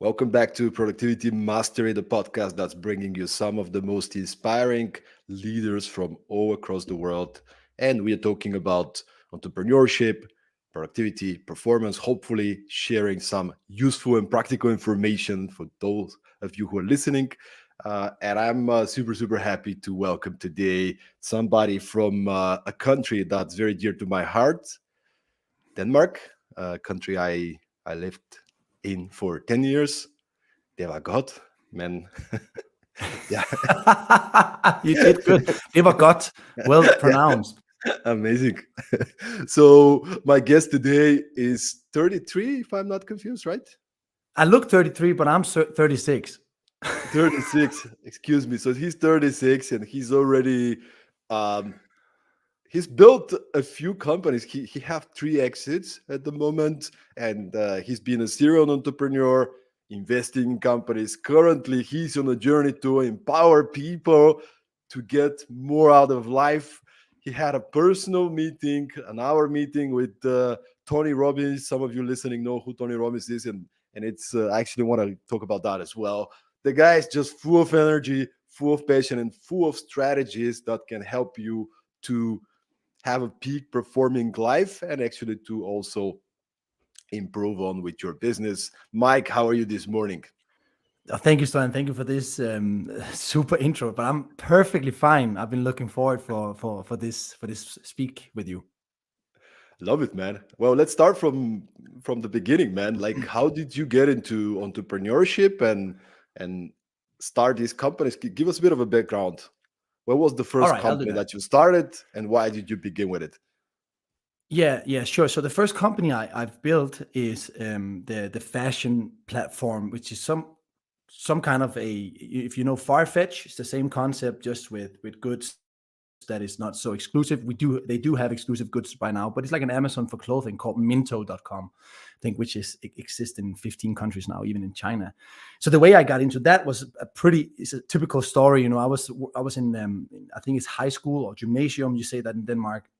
Welcome back to Productivity Mastery, the podcast that's bringing you some of the most inspiring leaders from all across the world. And we are talking about entrepreneurship, productivity, performance, hopefully sharing some useful and practical information for those of you who are listening. And I'm super happy to welcome today somebody from a country that's very dear to my heart, Denmark, a country I lived in for 10 years. Det var godt, men yeah. You did good. Det var godt. Well pronounced. Amazing. So my guest today is 33, if I'm not confused, right? I look 33, but I'm 36. 36, excuse me. So he's 36 and he's already um he's built a few companies. He have three exits at the moment, and he's been a serial entrepreneur, investing in companies. Currently, he's on a journey to empower people to get more out of life. He had a personal meeting, an hour meeting with Tony Robbins. Some of you listening know who Tony Robbins is, and it's I actually want to talk about that as well. The guy is just full of energy, full of passion, and full of strategies that can help you to have a peak performing life and actually to also improve on with your business. Mike, how are you this morning? Thank you, Stan. Thank you for this super intro. But I'm perfectly fine. I've been looking forward for this speak with you. Love it, man. Well, let's start from the beginning, man. Like, how did you get into entrepreneurship and start these companies? Give us a bit of a background. What was the All first right, I'll do company that. that you started, and why did you begin with it? Yeah, sure. So the first company I've built is the fashion platform, which is some kind of a, if you know Farfetch, it's the same concept, just with goods that is not so exclusive. They do have exclusive goods by now, but it's like an Amazon for clothing called miinto.com, I think, which exists in 15 countries now, even in China. So the way I got into that was it's a typical story. I was in I think it's high school or gymnasium, you say that in Denmark.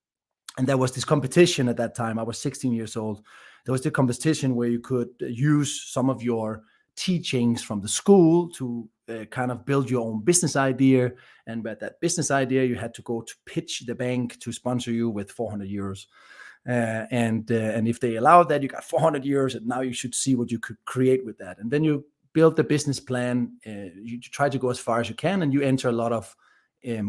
And there was this competition at that time. I was 16 years old. There was the competition where you could use some of your teachings from the school to kind of build your own business idea. And with that business idea, you had to go to pitch the bank to sponsor you with 400 euros. And if they allowed that, you got 400 euros, and now you should see what you could create with that. And then you build the business plan. You try to go as far as you can, and you enter a lot of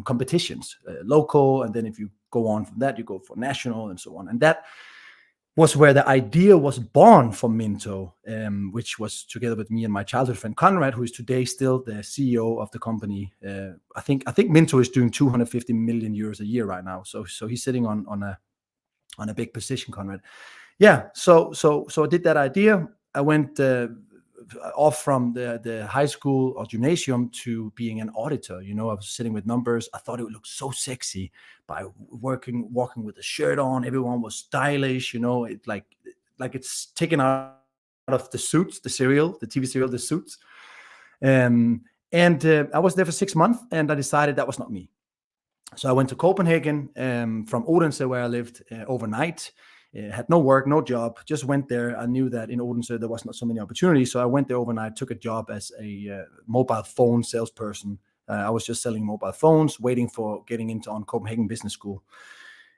competitions, local, and then if you go on from that, you go for national and so on. And that was where the idea was born for Miinto, which was together with me and my childhood friend Conrad, who is today still the CEO of the company. I think Miinto is doing 250 million euros a year right now. So he's sitting on a big position, Conrad. Yeah. So I did that idea. I went off from the high school or gymnasium to being an auditor. I was sitting with numbers. I thought it would look so sexy by walking with a shirt on. Everyone was stylish. It like it's taken out of the Suits, the serial, the TV serial, the Suits. And I was there for 6 months, and I decided that was not me. So I went to Copenhagen from Odense, where I lived overnight. Had no work, no job, just went there. I knew that in Odense there was not so many opportunities, so I went there overnight, took a job as a mobile phone salesperson. I was just selling mobile phones, waiting for getting into on Copenhagen Business School.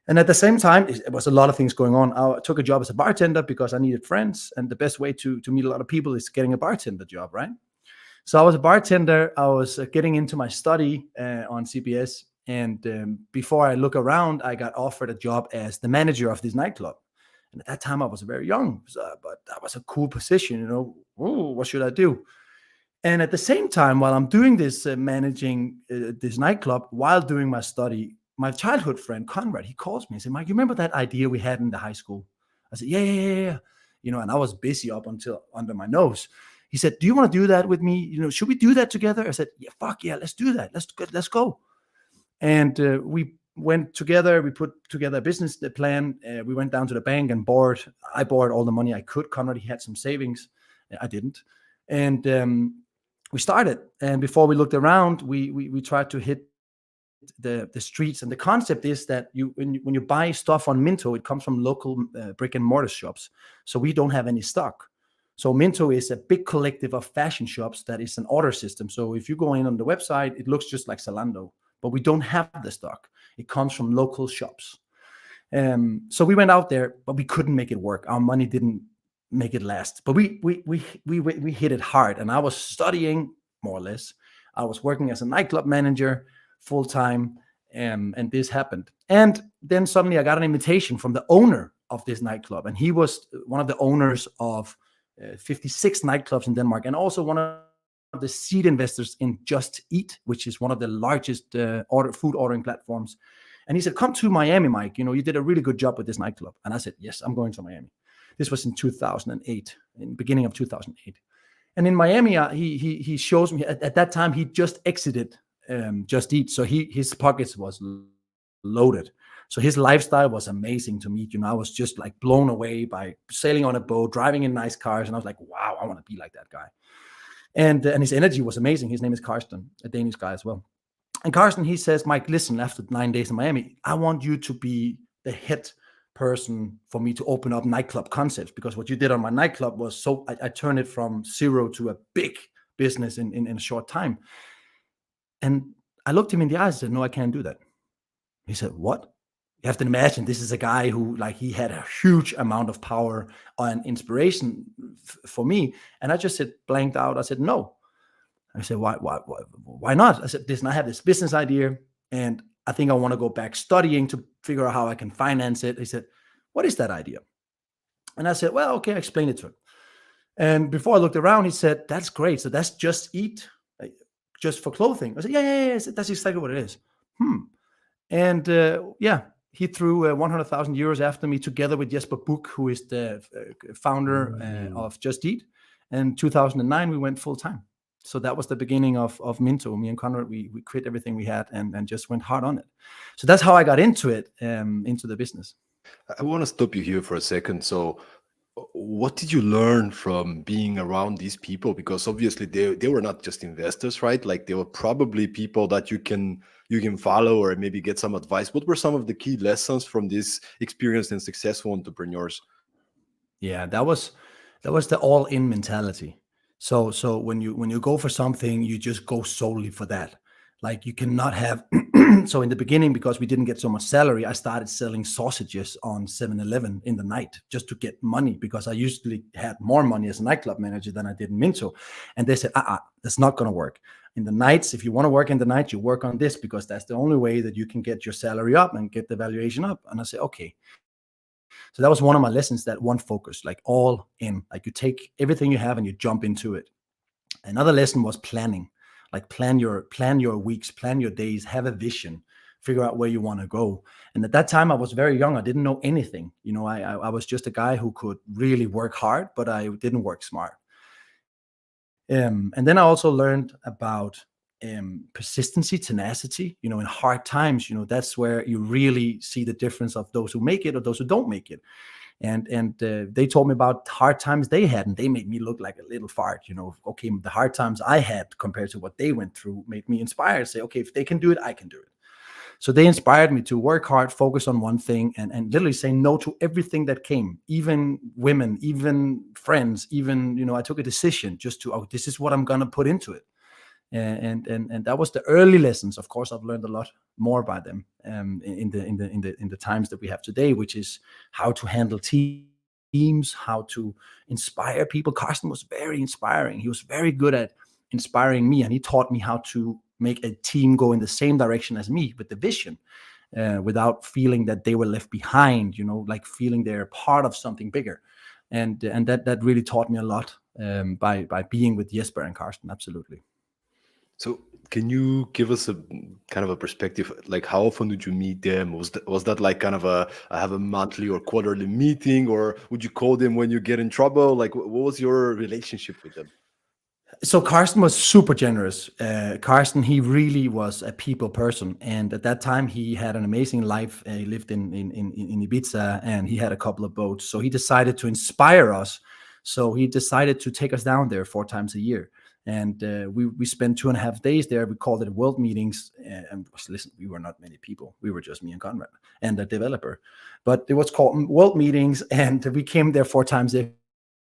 And at the same time, it was a lot of things going on. I took a job as a bartender because I needed friends, and the best way to meet a lot of people is getting a bartender job, right? So I was a bartender. I was getting into my study on CBS. And before I look around, I got offered a job as the manager of this nightclub. And at that time, I was very young, but that was a cool position. Ooh, what should I do? And at the same time, while I'm doing this, managing this nightclub, while doing my study, my childhood friend, Conrad, he calls me and said, Mike, you remember that idea we had in the high school? I said, yeah. And I was busy up until under my nose. He said, do you want to do that with me? Should we do that together? I said, yeah, fuck yeah, let's do that. Let's go. And we went together. We put together a business plan. We went down to the bank and I borrowed all the money I could. Conrad, he had some savings. I didn't. And we started. And before we looked around, we tried to hit the streets. And the concept is that when you buy stuff on Miinto, it comes from local brick and mortar shops. So we don't have any stock. So Miinto is a big collective of fashion shops that is an order system. So if you go in on the website, it looks just like Zalando, but we don't have the stock. It comes from local shops. So we went out there, but we couldn't make it work. Our money didn't make it last. But we hit it hard, and I was studying more or less. I was working as a nightclub manager full time, and this happened. And then suddenly I got an invitation from the owner of this nightclub, and he was one of the owners of 56 nightclubs in Denmark, and also one of the seed investors in Just Eat, which is one of the largest food ordering platforms. And he said, "Come to Miami, Mike. You know, you did a really good job with this nightclub." And I said, "Yes, I'm going to Miami." This was in 2008, in the beginning of 2008. And in Miami, he shows me at that time he just exited Just Eat, so his pockets was loaded. So his lifestyle was amazing to meet. You know, I was just like blown away by sailing on a boat, driving in nice cars, and I was like, "Wow, I want to be like that guy." And his energy was amazing. His name is Karsten, a Danish guy as well. And Carsten, he says, "Mike, listen, after 9 days in Miami, I want you to be the head person for me to open up nightclub concepts, because what you did on my nightclub was so, I turned it from zero to a big business in a short time." And I looked him in the eyes and said, "No, I can't do that." He said, "What?" You have to imagine this is a guy who, like, he had a huge amount of power and inspiration for me. And I just said, blanked out. I said, "No." I said, why not? I said, "Listen, I have this business idea, and I think I want to go back studying to figure out how I can finance it." He said, "What is that idea?" And I said, "Well, okay, I explained it to him." And before I looked around, he said, "That's great. So that's Just Eat, like, just for clothing." I said, "Yeah. I said, "That's exactly what it is." And yeah, he threw 100,000 euros after me, together with Jesper Buch, who is the founder of Just Eat. And 2009, we went full time. So that was the beginning of Miinto. Me and Conrad, we quit everything we had and just went hard on it. So that's how I got into it, into the business. I want to stop you here for a second. So, what did you learn from being around these people? Because obviously they were not just investors, right? Like, they were probably people that you can follow or maybe get some advice. What were some of the key lessons from these experienced and successful entrepreneurs? Yeah, that was the all-in mentality. So when you go for something, you just go solely for that. Like, you cannot have so in the beginning, because we didn't get so much salary, I started selling sausages on 7-Eleven in the night just to get money, because I usually had more money as a nightclub manager than I did in Minto. And they said, that's not going to work. In the nights, if you want to work in the night, you work on this, because that's the only way that you can get your salary up and get the valuation up. And I said, okay. So that was one of my lessons, that one focus, like all in, like you take everything you have and you jump into it. Another lesson was planning, like plan your weeks, plan your days, have a vision, figure out where you want to go. And at that time I was very young. I didn't know anything. You know, I was just a guy who could really work hard, but I didn't work smart. And then I also learned about persistency, tenacity. You know, in hard times, you know, that's where you really see the difference of those who make it or those who don't make it. And they told me about hard times they had, and they made me look like a little fart. You know, okay, the hard times I had compared to what they went through made me inspired. Say, okay, if they can do it, I can do it. So they inspired me to work hard, focus on one thing, and literally say no to everything that came, even women, even friends, even, you know, I took a decision just to, oh, this is what I'm gonna put into it. And that was the early lessons. Of course, I've learned a lot more by them in the times that we have today, which is how to handle teams, how to inspire people. Carsten was very inspiring. He was very good at inspiring me, and he taught me how to make a team go in the same direction as me with the vision, without feeling that they were left behind. You know, like feeling they're part of something bigger, and that really taught me a lot, by being with Jesper and Carsten. Absolutely. So, can you give us a kind of a perspective? Like, how often did you meet them? Was that like kind of a, I have a monthly or quarterly meeting, or would you call them when you get in trouble? Like, what was your relationship with them? So Carsten was super generous. Carsten, he really was a people person, and at that time he had an amazing life. He lived in Ibiza, and he had a couple of boats. So he decided to inspire us. So he decided to take us down there 4 times a year, and we spent 2.5 days there. We called it world meetings. And listen, we were not many people. We were just me and Conrad and the developer, but it was called world meetings, and we came there 4 times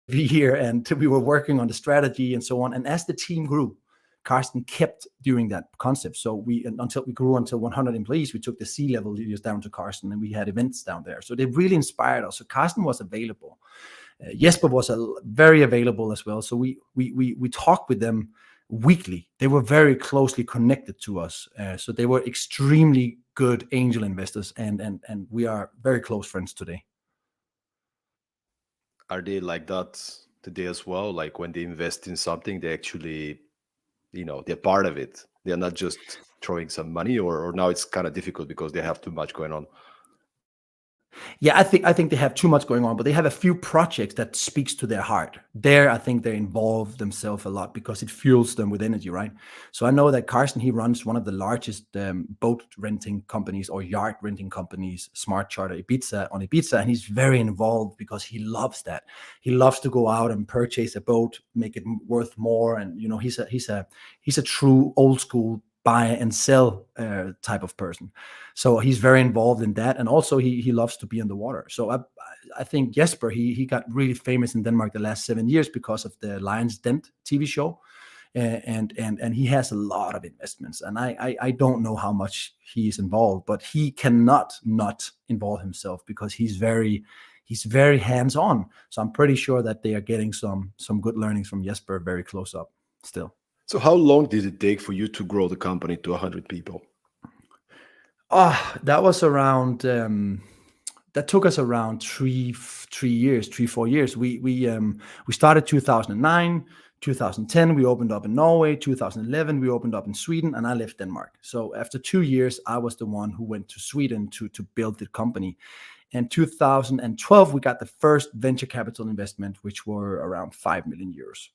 year, and we were working on the strategy and so on. And as the team grew, Carsten kept doing that concept. So until we grew until 100 employees, we took the C-level leaders down to Carsten, and we had events down there. So they really inspired us. So Carsten was available. Jesper was very available as well. So we talked with them weekly. They were very closely connected to us. So they were extremely good angel investors, and we are very close friends today. Are they like that today as well? Like when they invest in something, they actually, they're part of it. They're not just throwing some money, or now it's kind of difficult because they have too much going on. Yeah, I think they have too much going on, but they have a few projects that speaks to their heart. There, I think they involve themselves a lot because it fuels them with energy, right? So I know that Carsten, he runs one of the largest boat renting companies or yacht renting companies, Smart Charter Ibiza, and he's very involved because he loves that. He loves to go out and purchase a boat, make it worth more, and he's a true old school buy and sell type of person. So he's very involved in that, and also he loves to be in the water. So I think Jesper, he got really famous in Denmark the last 7 years because of the Lion's Dent TV show, and he has a lot of investments. And I don't know how much he is involved, but he cannot not involve himself because he's very hands on. So I'm pretty sure that they are getting some good learnings from Jesper very close up still. So how long did it take for you to grow the company to 100 people? That was around. That took us around 4 years. We started 2009, 2010 we opened up in Norway, 2011 we opened up in Sweden, and I left Denmark. So after 2 years, I was the one who went to Sweden to build the company. In 2012, we got the first venture capital investment, which were around 5 million euros,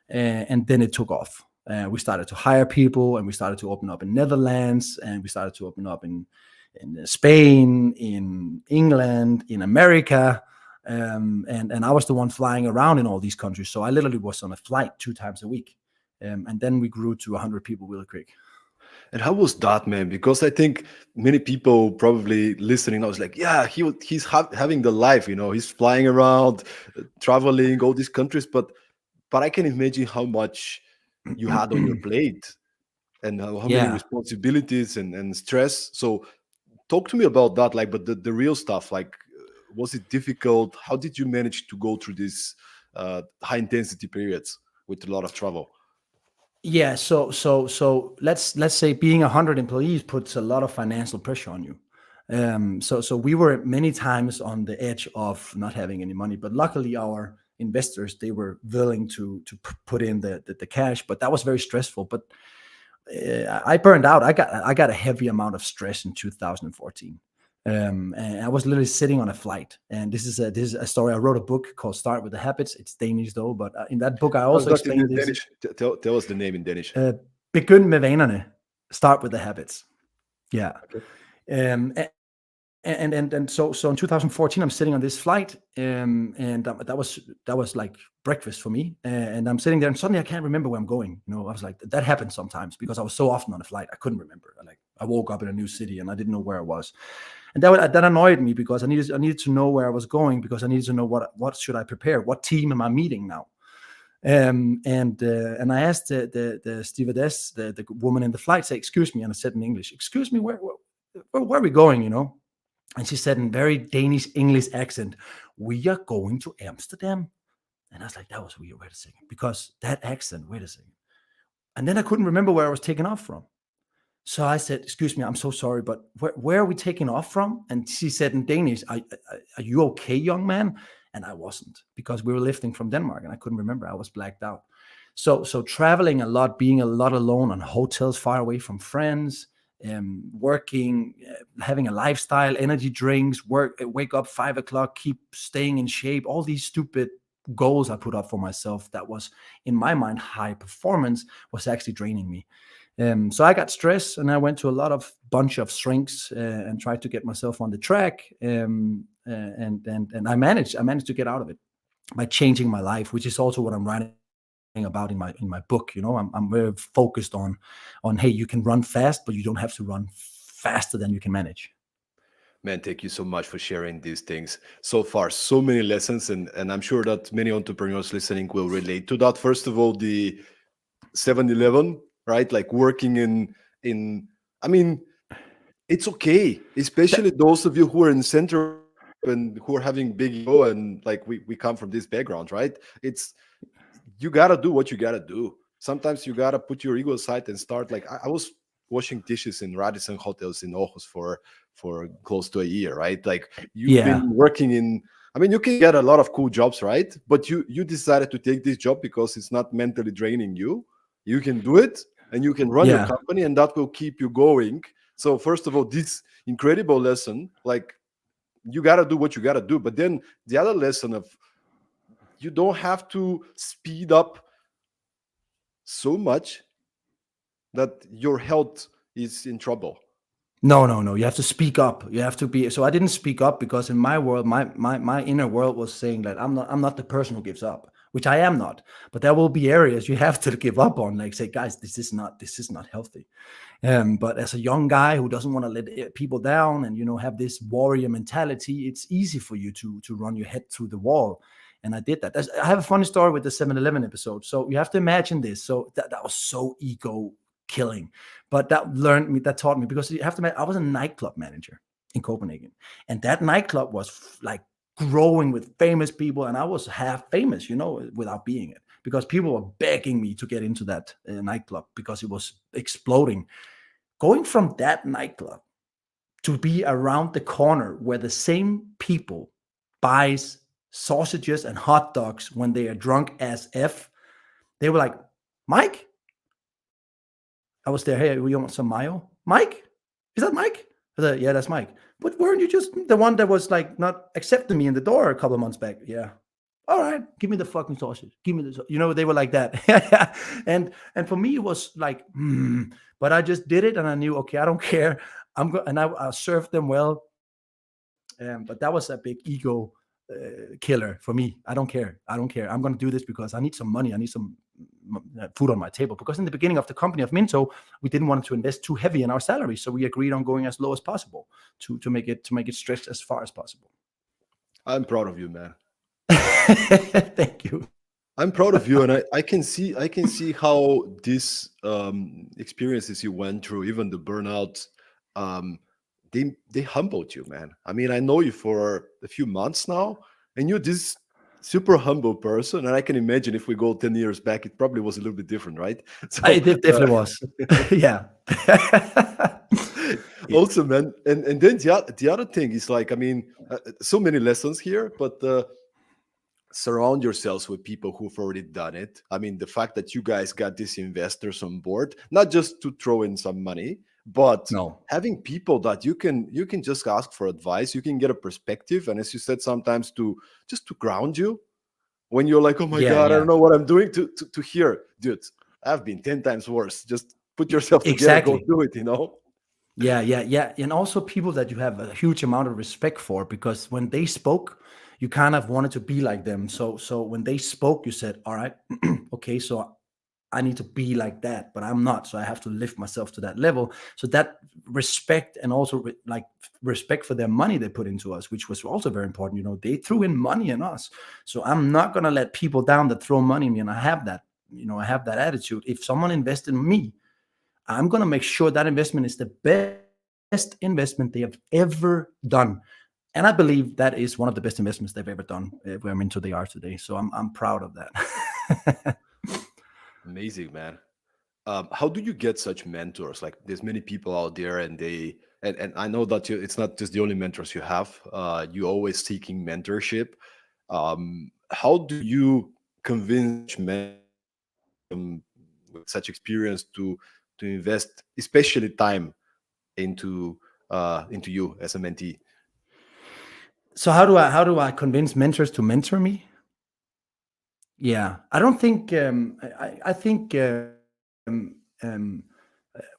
and then it took off. We started to hire people, and we started to open up in Netherlands, and we started to open up in Spain, in England, in America, and I was the one flying around in all these countries. So I literally was on a flight 2 times a week, and then we grew to 100 people really quick. And how was that, man? Because I think many people probably listening now is like, yeah, having the life, he's flying around, traveling all these countries, but I can imagine how much you had on your plate and how many Yeah. responsibilities and stress. So talk to me about that, like, but the real stuff, like, was it difficult? How did you manage to go through these high intensity periods with a lot of travel? Yeah, so let's say being 100 employees puts a lot of financial pressure on you. So we were many times on the edge of not having any money, but luckily our investors, they were willing to put in the cash, but that was very stressful. But I burned out. I got a heavy amount of stress in 2014. And I was literally sitting on a flight. And this is a story. I wrote a book called Start with the Habits. It's Danish though, but in that book I Oh, also that's in explained this. Danish. Tell us the name in Danish. Begynd med vanerne. Start with the habits. Yeah. Okay. And so in 2014 I'm sitting on this flight, and that was like breakfast for me, and I'm sitting there and suddenly I can't remember where I'm going. I was like, that happens sometimes because I was so often on a flight I couldn't remember. Like I woke up in a new city and I didn't know where I was, and that annoyed me because I needed to know where I was going, because I needed to know what should I prepare, what team am I meeting now. And I asked the stewardess, the woman in the flight, say, excuse me, and I said in English, excuse me, where are we going, And she said in very Danish English accent, we are going to Amsterdam. And I was like, that was weird. Wait a second. Because that accent, wait a second. And then I couldn't remember where I was taking off from. So I said, excuse me, I'm so sorry, but where are we taking off from? And she said in Danish, are you okay, young man? And I wasn't, because we were lifting from Denmark and I couldn't remember. I was blacked out. So traveling a lot, being a lot alone on hotels far away from friends, working, having a lifestyle, energy drinks, wake up 5 o'clock, keep staying in shape, all these stupid goals I put up for myself that was in my mind high performance was actually draining me. So I got stressed and I went to a lot of bunch of shrinks and tried to get myself on the track, and I managed to get out of it by changing my life, which is also what I'm writing about in my book. I'm very focused on hey, you can run fast, but you don't have to run faster than you can manage. Man, thank you so much for sharing these things. So far, so many lessons, and I'm sure that many entrepreneurs listening will relate to that. First of all, the 7-Eleven, right? Like working in I mean, it's okay, especially That, those of you who are in Central Europe and who are having big ego, and like we come from this background, right? It's you gotta do what you gotta do. Sometimes you gotta put your ego aside and start. Like I was washing dishes in Radisson hotels in Aarhus for close to a year, right? Like you've been yeah, working in. I mean, you can get a lot of cool jobs, right? But you decided to take this job because it's not mentally draining you. You can do it, and you can run your yeah. company, and that will keep you going. So first of all, this incredible lesson, like you gotta do what you gotta do. But then the other lesson of you don't have to speed up so much that your health is in trouble. No, no, no. You have to speak up. You have to be. So I didn't speak up because in my world, my inner world was saying that I'm not the person who gives up, which I am not. But there will be areas you have to give up on, like say, guys, this is not healthy. But as a young guy who doesn't want to let people down and have this warrior mentality, it's easy for you to run your head through the wall. And I did that. I have a funny story with the 7-Eleven episode. So you have to imagine this. So that was so ego killing, but that taught me, because you have to imagine, I was a nightclub manager in Copenhagen, and that nightclub was like growing with famous people, and I was half famous, without being it, because people were begging me to get into that nightclub because it was exploding. Going from that nightclub to be around the corner where the same people buys sausages and hot dogs when they are drunk as F, they were like, Mike, I was there. Hey, you want some mayo? Mike? Is that Mike? I said, yeah, that's Mike. But weren't you just the one that was like not accepting me in the door a couple of months back? Yeah. All right, give me the fucking sausage. Give me the, they were like that. and for me, it was like, but I just did it, and I knew, okay, I don't care. I served them well. But that was a big ego killer for me. I don't care. I don't care. I'm going to do this because I need some money. I need some food on my table. Because in the beginning of the company of Minto, we didn't want to invest too heavy in our salary, so we agreed on going as low as possible to make it stretched as far as possible. I'm proud of you, man. Thank you. I'm proud of you, and I can see how these experiences you went through, even the burnout, um, they humbled you, man. I mean, I know you for a few months now, and you're this super humble person. And I can imagine if we go 10 years back, it probably was a little bit different, right? So It definitely was. Yeah. also, man, and then the other thing is like, I mean, so many lessons here, but surround yourselves with people who've already done it. I mean, the fact that you guys got these investors on board, not just to throw in some money, but No. having people that you can just ask for advice, you can get a perspective, and as you said, sometimes to just to ground you when you're like, oh my Yeah, god, I yeah. don't know what I'm doing. To hear, dude, I've been 10 times worse. Just put yourself together, go Exactly. do it. You know. Yeah, yeah, yeah. And also people that you have a huge amount of respect for, because when they spoke, you kind of wanted to be like them. So when they spoke, you said, all right, okay, so I need to be like that, but I'm not. So I have to lift myself to that level. So that respect, and also respect for their money they put into us, which was also very important. They threw in money in us. So I'm not going to let people down that throw money in me. And I have that, I have that attitude. If someone invested in me, I'm going to make sure that investment is the best investment they have ever done. And I believe that is one of the best investments they've ever done, where I'm into they are today. So I'm proud of that. Amazing, man. How do you get such mentors? Like, there's many people out there, and and I know that it's not just the only mentors you have. You always seeking mentorship. How do you convince such mentors with such experience to invest, especially time, into you as a mentee? So how do I convince mentors to mentor me? Yeah, I don't think I think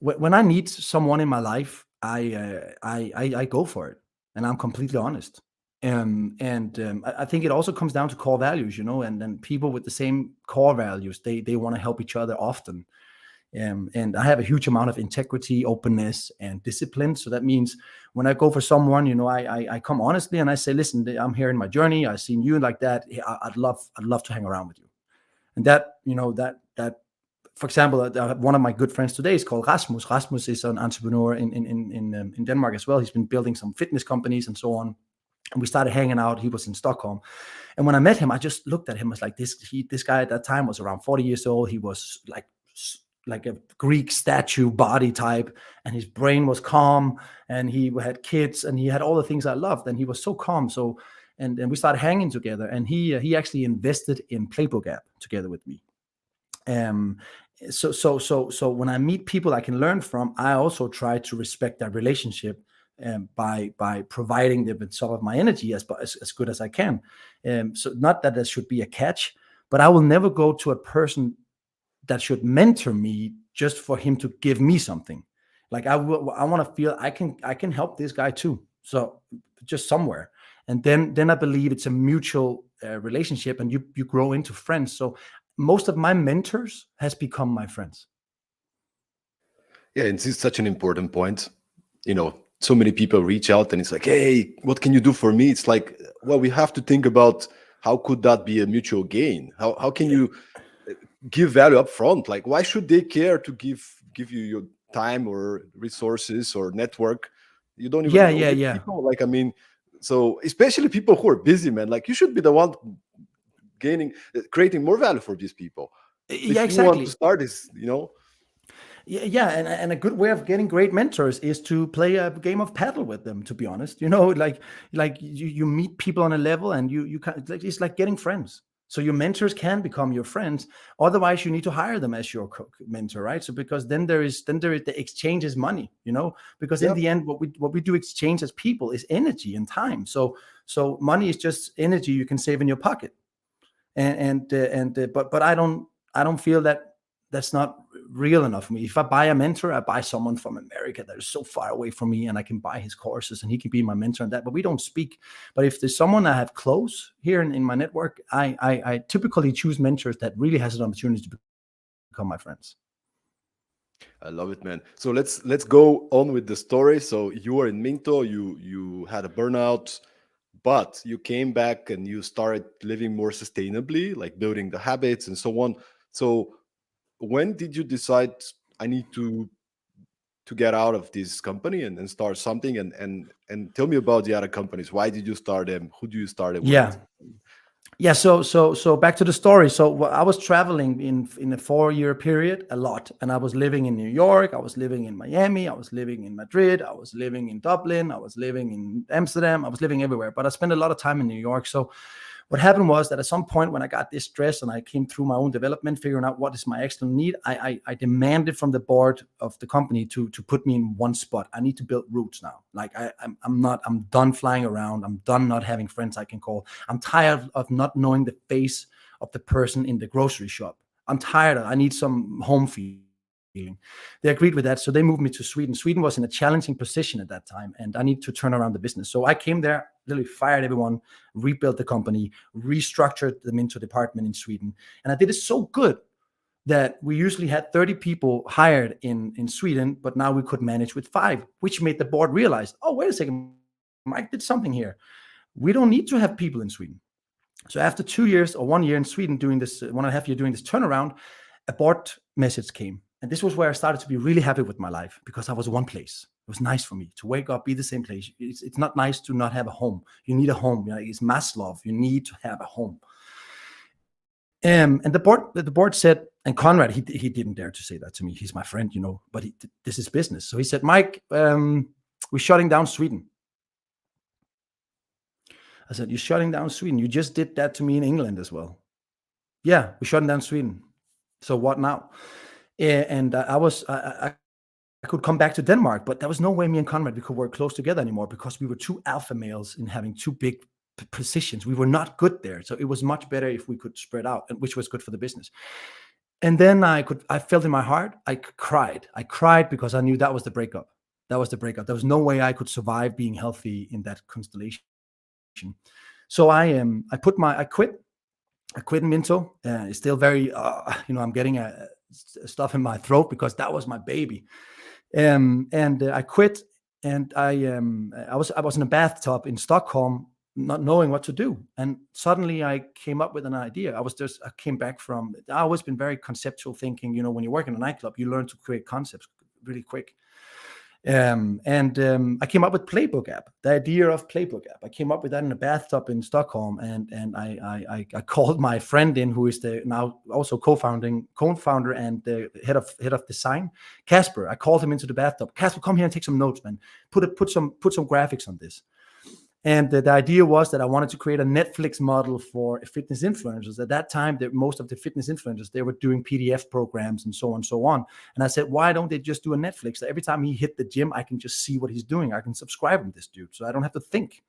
when I need someone in my life, I go for it, and I'm completely honest. And I think it also comes down to core values, and people with the same core values, they want to help each other often. And I have a huge amount of integrity, openness, and discipline. So that means when I go for someone, I come honestly and I say, listen, I'm here in my journey. I've seen you like that. I'd love to hang around with you. And that for example, one of my good friends today is called Rasmus. Rasmus is an entrepreneur in Denmark as well. He's been building some fitness companies and so on. And we started hanging out. He was in Stockholm. And when I met him, I just looked at him as like this guy at that time was around 40 years old. He was like a Greek statue body type, and his brain was calm, and he had kids, and he had all the things I loved, and he was so calm. So, and we started hanging together, and he actually invested in Playbook app together with me. Um, so when I meet people I can learn from, I also try to respect that relationship by providing them with some of my energy as good as I can. So not that there should be a catch, but I will never go to a person that should mentor me just for him to give me something. Like I want to feel I can help this guy too. So just somewhere, and then I believe it's a mutual relationship, and you grow into friends. So most of my mentors has become my friends. Yeah, and this is such an important point. So many people reach out and it's like, hey, what can you do for me? It's like, well, we have to think about how could that be a mutual gain? How can you give value up front? Like, why should they care to give you your time or resources or network? You don't even Yeah, know yeah, these yeah. people. Like, I mean, so especially people who are busy, man, like you should be the one creating more value for these people. Yeah, If you want to exactly. start this. Yeah, and a good way of getting great mentors is to play a game of paddle with them. To be honest, like you meet people on a level, and you can it's like getting friends. So your mentors can become your friends. Otherwise, you need to hire them as your mentor, right? So because then there is the exchange is money, because in Yeah. the end, what we do exchange as people is energy and time. So money is just energy you can save in your pocket. But I don't feel that that's not real enough for me. If I buy a mentor, I buy someone from America that is so far away from me, and I can buy his courses and he can be my mentor and that, but we don't speak. But if there's someone I have close here in my network, I typically choose mentors that really has an opportunity to become my friends. I love it, man. So let's go on with the story. So you were in Minto, you had a burnout, but you came back and you started living more sustainably, like building the habits and so on. So when did you decide I need to get out of this company and start something, and tell me about the other companies. Why did you start them? Who do you start it with? Yeah. Yeah, so back to the story. So I was traveling in a 4-year period a lot, and I was living in New York, I was living in Miami, I was living in Madrid, I was living in Dublin, I was living in Amsterdam, I was living everywhere. But I spent a lot of time in New York. So what happened was that at some point when I got this stress and I came through my own development, figuring out what is my external need, I demanded from the board of the company to put me in one spot. I need to build roots now. Like I'm done flying around. I'm done not having friends I can call. I'm tired of not knowing the face of the person in the grocery shop. I'm tired. I need some home feeling. They agreed with that. So they moved me to Sweden. Sweden was in a challenging position at that time, and I need to turn around the business. So I came there, literally fired everyone, rebuilt the company, restructured the Minto department in Sweden. And I did it so good that we usually had 30 people hired in Sweden, but now we could manage with 5, which made the board realize, oh, wait a second, Mike did something here. We don't need to have people in Sweden. So after 2 years or 1 year in Sweden doing this, 1.5 year doing this turnaround, a board message came. And this was where I started to be really happy with my life, because I was one place. It was nice for me to wake up, be the same place. It's not nice to not have a home. You need a home. It's Maslow. You need to have a home. And the board said, and Conrad, he didn't dare to say that to me. He's my friend, but this is business. So he said, Mike, we're shutting down Sweden. I said, you're shutting down Sweden. You just did that to me in England as well. Yeah, we're shutting down Sweden. So what now? And I could come back to Denmark, but there was no way me and Conrad we could work close together anymore, because we were two alpha males in having two big positions. We were not good there. So it was much better if we could spread out, and which was good for the business. And then I felt in my heart, I cried. I cried because I knew that was the breakup. That was the breakup. There was no way I could survive being healthy in that constellation. So I quit. I quit in Minto. It's still very, I'm getting stuff in my throat because that was my baby. And I quit, and I was in a bathtub in Stockholm, not knowing what to do. And suddenly I came up with an idea. I came back from. I always been very conceptual thinking. When you work in a nightclub, you learn to create concepts really quick. I came up with Playbook app, the idea of Playbook app. I came up with that in a bathtub in Stockholm, and I called my friend in, who is the now also co-founder and the head of design, Casper. I called him into the bathtub. Casper, come here and take some notes, man. Put some graphics on this. And the idea was that I wanted to create a Netflix model for fitness influencers. At that time, most of the fitness influencers, they were doing PDF programs and so on and so on. And I said, why don't they just do a Netflix? So every time he hit the gym, I can just see what he's doing. I can subscribe to this dude, so I don't have to think.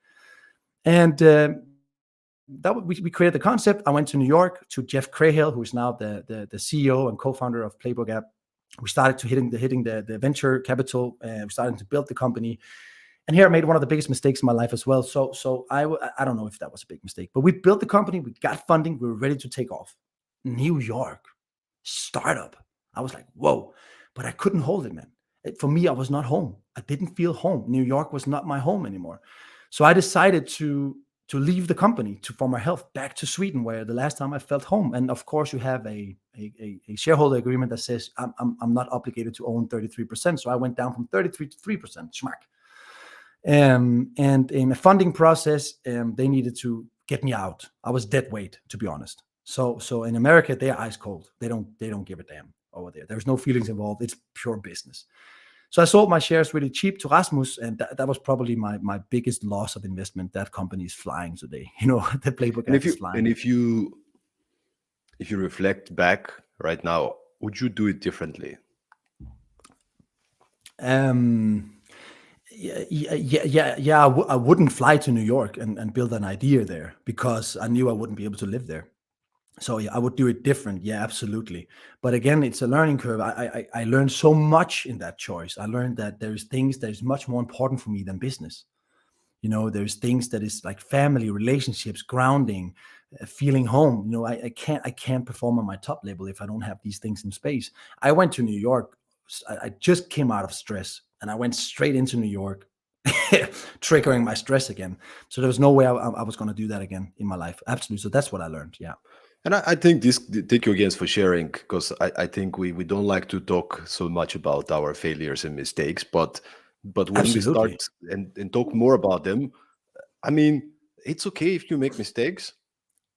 And we created the concept. I went to New York to Jeff Crahill, who is now the CEO and co-founder of Playbook app. We started to hitting the venture capital. We started to build the company. And here I made one of the biggest mistakes in my life as well. So I don't know if that was a big mistake, but we built the company, we got funding, we were ready to take off. New York, startup. I was like, whoa, but I couldn't hold it, man. For me, I was not home. I didn't feel home. New York was not my home anymore. So I decided to leave the company for my health, back to Sweden, where the last time I felt home. And of course, you have a shareholder agreement that says I'm not obligated to own 33%. So I went down from 33 to 3%. Schmack. And in a funding process, they needed to get me out. I was dead weight, to be honest. So in America, they're ice cold. They don't give a damn over there. There's no feelings involved. It's pure business. So I sold my shares really cheap to Rasmus, and that was probably my biggest loss of investment. That company is flying today. The Playbook app is flying. And if you reflect back right now, would you do it differently? Yeah. I wouldn't fly to New York and build an idea there, because I knew I wouldn't be able to live there. So yeah, I would do it different. Yeah, absolutely. But again, it's a learning curve. I learned so much in that choice. I learned that there's things that is much more important for me than business. There's things that is like family, relationships, grounding, feeling home. I can't perform on my top level if I don't have these things in space. I went to New York. I just came out of stress, and I went straight into New York, triggering my stress again. So there was no way I was going to do that again in my life. Absolutely. So that's what I learned. Yeah. And I think thank you again for sharing, because I think we don't like to talk so much about our failures and mistakes, but when Absolutely. we start and talk more about them, I mean, it's okay if you make mistakes,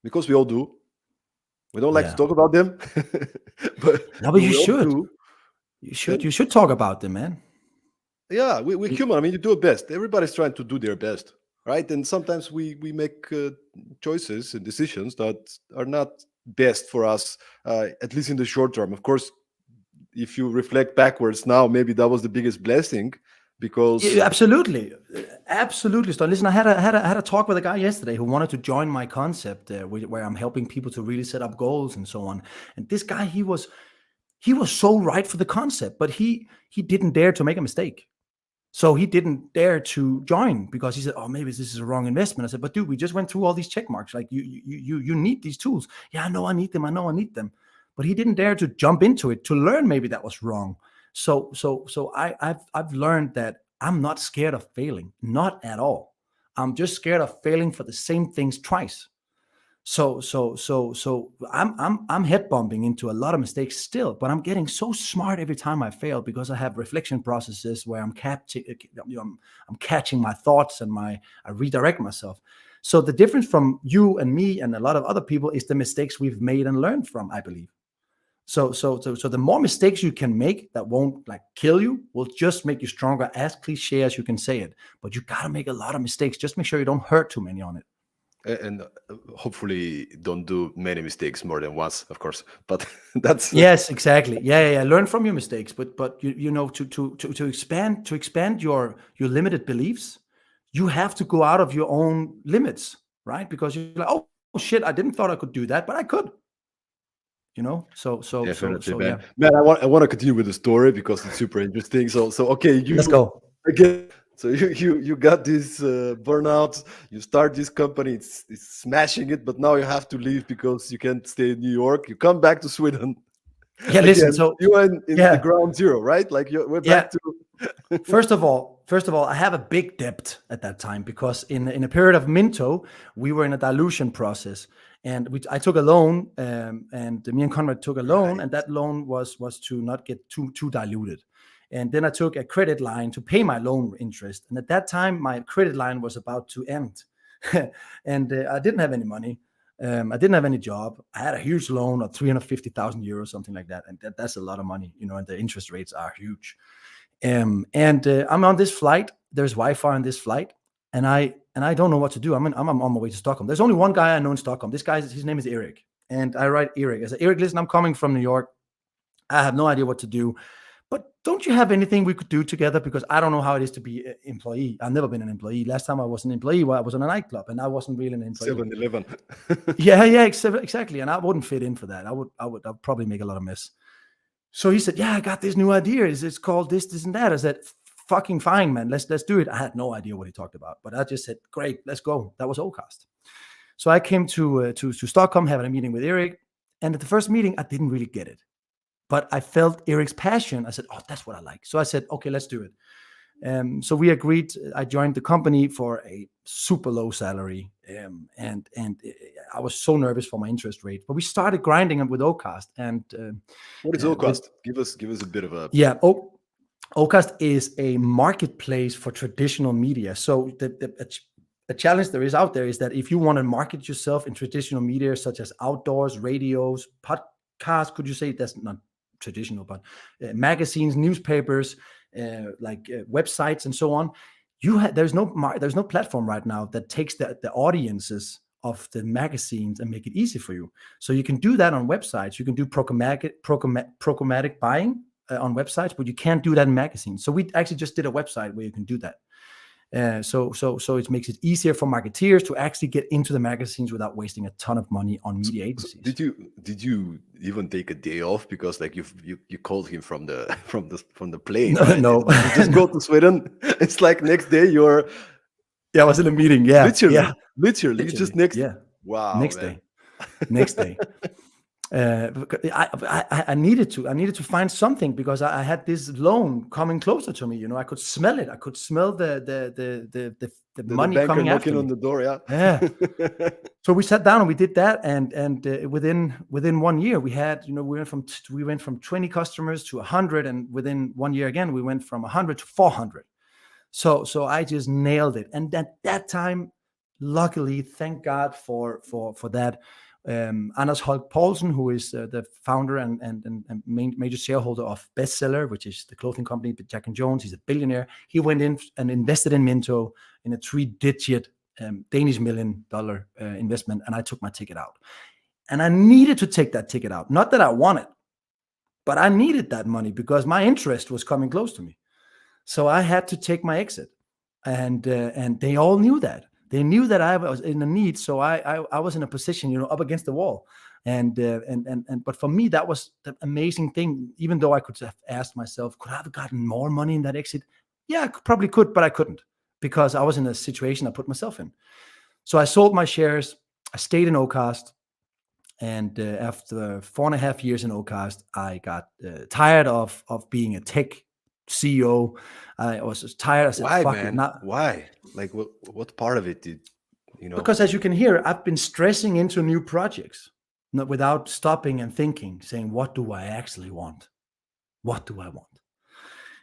because we all do. We don't like to talk about them, but you should. You should talk about them, man. Yeah, we're human. I mean, you do your best. Everybody's trying to do their best, right? And sometimes we make choices and decisions that are not best for us, at least in the short term. Of course, if you reflect backwards now, maybe that was the biggest blessing, because Yeah, absolutely. Stone. Listen, I had a talk with a guy yesterday who wanted to join my concept, where I'm helping people to really set up goals and so on. And this guy, he was so right for the concept, but he didn't dare to make a mistake. So he didn't dare to join, because he said, "Oh, maybe this is a wrong investment." I said, "But dude, we just went through all these check marks. Like you need these tools." Yeah, I know I need them. But he didn't dare to jump into it to learn maybe that was wrong. So I've learned that I'm not scared of failing, not at all. I'm just scared of failing for the same things twice. So I'm head bumping into a lot of mistakes still, but I'm getting so smart every time I fail, because I have reflection processes where I'm catching my thoughts and I redirect myself. So the difference from you and me and a lot of other people is the mistakes we've made and learned from, I believe. So the more mistakes you can make that won't like kill you will just make you stronger, as cliche as you can say it. But you got to make a lot of mistakes. Just make sure you don't hurt too many on it. And hopefully don't do many mistakes more than once, of course, but that's yes, exactly. Yeah. Learn from your mistakes, but to expand your limited beliefs, you have to go out of your own limits, right? Because you're like, oh shit, I didn't thought I could do that, but I could. Definitely, man. Yeah. Man, I want to continue with the story because it's super interesting. So okay, Let's go again. So you got this burnout. You start this company. It's smashing it, but now you have to leave because you can't stay in New York. You come back to Sweden. Yeah, listen. Again, So you are in the yeah, ground zero, right? Like we're yeah. back to First of all, I have a big debt at that time because in a period of Minto, we were in a dilution process, and I took a loan, and me and Conrad took a loan, right. and that loan was to not get too diluted, and then I took a credit line to pay my loan interest, and at that time my credit line was about to end, and I didn't have any money. I didn't have any job. I had a huge loan of 350,000 euros, something like that, and that's a lot of money, and the interest rates are huge. And I'm on this flight. There's Wi-Fi on this flight, and I don't know what to do. I'm on my way to Stockholm. There's only one guy I know in Stockholm. This guy, his name is Eric, and I write Eric. I said, Eric, listen, I'm coming from New York. I have no idea what to do, but don't you have anything we could do together? Because I don't know how it is to be an employee. I've never been an employee. Last time I was an employee, well, I was on a nightclub, and I wasn't really an employee. 7-Eleven. Yeah, yeah, exactly. And I wouldn't fit in for that. I'd probably make a lot of mess. So he said, "Yeah, I got this new idea. It's called this, and that." I said, "Fucking fine, man. Let's do it." I had no idea what he talked about, but I just said, "Great, let's go." That was Ocast. So I came to Stockholm, having a meeting with Eric, and at the first meeting, I didn't really get it, but I felt Eric's passion. I said, "Oh, that's what I like." So I said, "Okay, let's do it." So we agreed. I joined the company for a super low salary, and I was so nervous for my interest rate. But we started grinding with Ocast, and What is with Ocast? Give us a bit of a yeah, Ocast is a marketplace for traditional media. So the challenge there is out there is that if you want to market yourself in traditional media such as outdoors, radios, podcasts, could you say that's not traditional, but magazines, newspapers, websites, and so on. There's no platform right now that takes the audiences of the magazines and make it easy for you. So you can do that on websites. You can do programmatic buying on websites, but you can't do that in magazines. So we actually just did a website where you can do that. So it makes it easier for marketeers to actually get into the magazines without wasting a ton of money on media So agencies. did you even take a day off because like you called him from the from the plane, No, right? no, You just go no. to Sweden. It's like next day you're Yeah, I was in a meeting. Yeah, yeah, literally you just literally. next. Yeah, Wow, next man. day, next day. Because I needed to find something because I had this loan coming closer to me. I could smell it. I could smell the The money banker coming knocking after on me. the door, yeah. Yeah. So we sat down and we did that, and within 1 year we went from 20 customers to 100, and within 1 year again we went from 100 to 400. So I just nailed it, and at that time, luckily, thank God for that. Anders Holk Poulsen, who is the founder and major shareholder of Bestseller, which is the clothing company, Jack and Jones, he's a billionaire. He went in and invested in Minto in a 3-digit Danish $1 million investment, and I took my ticket out. And I needed to take that ticket out. Not that I wanted, but I needed that money because my interest was coming close to me. So I had to take my exit, and they all knew that. They knew that I was in a need, so I was in a position, up against the wall, and but for me that was the amazing thing. Even though I could have asked myself, could I have gotten more money in that exit? Yeah, probably could, but I couldn't because I was in a situation I put myself in. So I sold my shares. I stayed in Ocast, and after 4.5 years in Ocast, I got tired of being a tech CEO. I was just tired. I said, Why, "Fuck it!" man? Not Why? Like what part of it did you know? because, as you can hear, I've been stressing into new projects, not without stopping and thinking, saying, "What do I actually want? What do I want?"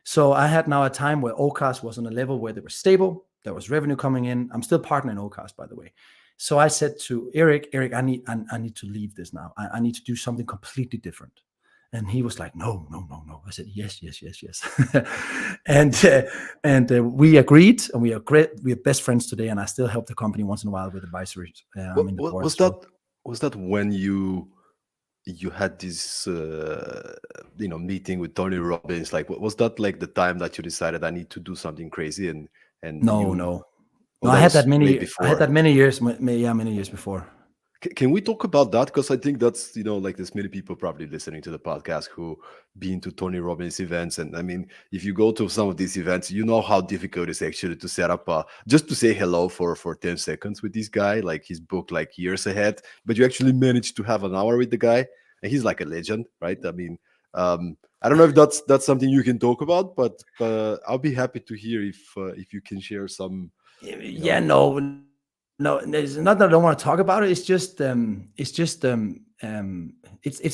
So I had now a time where Ocast was on a level where they were stable. There was revenue coming in. I'm still partner in Ocast, by the way. So I said to Eric, I need to leave this now. I need to do something completely different. And he was like, no, no, no, no. I said, yes, yes, yes, yes. and we agreed, and we are great. We are best friends today, and I still help the company once in a while with advisories. I'm in the board Was as that well. when you had this meeting with Tony Robbins? Like was that like the time that you decided I need to do something crazy and No, you no, oh no. that I had was that way many. I had before. that many years. Yeah, many years before. Can we talk about that? Because I think that's, like there's many people probably listening to the podcast who been to Tony Robbins events. And I mean, if you go to some of these events, you know how difficult it is actually to set up just to say hello for 10 seconds with this guy. Like he's booked like years ahead, but you actually managed to have an hour with the guy. And he's like a legend, right? I mean, I don't know if that's something you can talk about, but I'll be happy to hear if you can share some, you Yeah, know. no, it's not that I don't want to talk about it. It's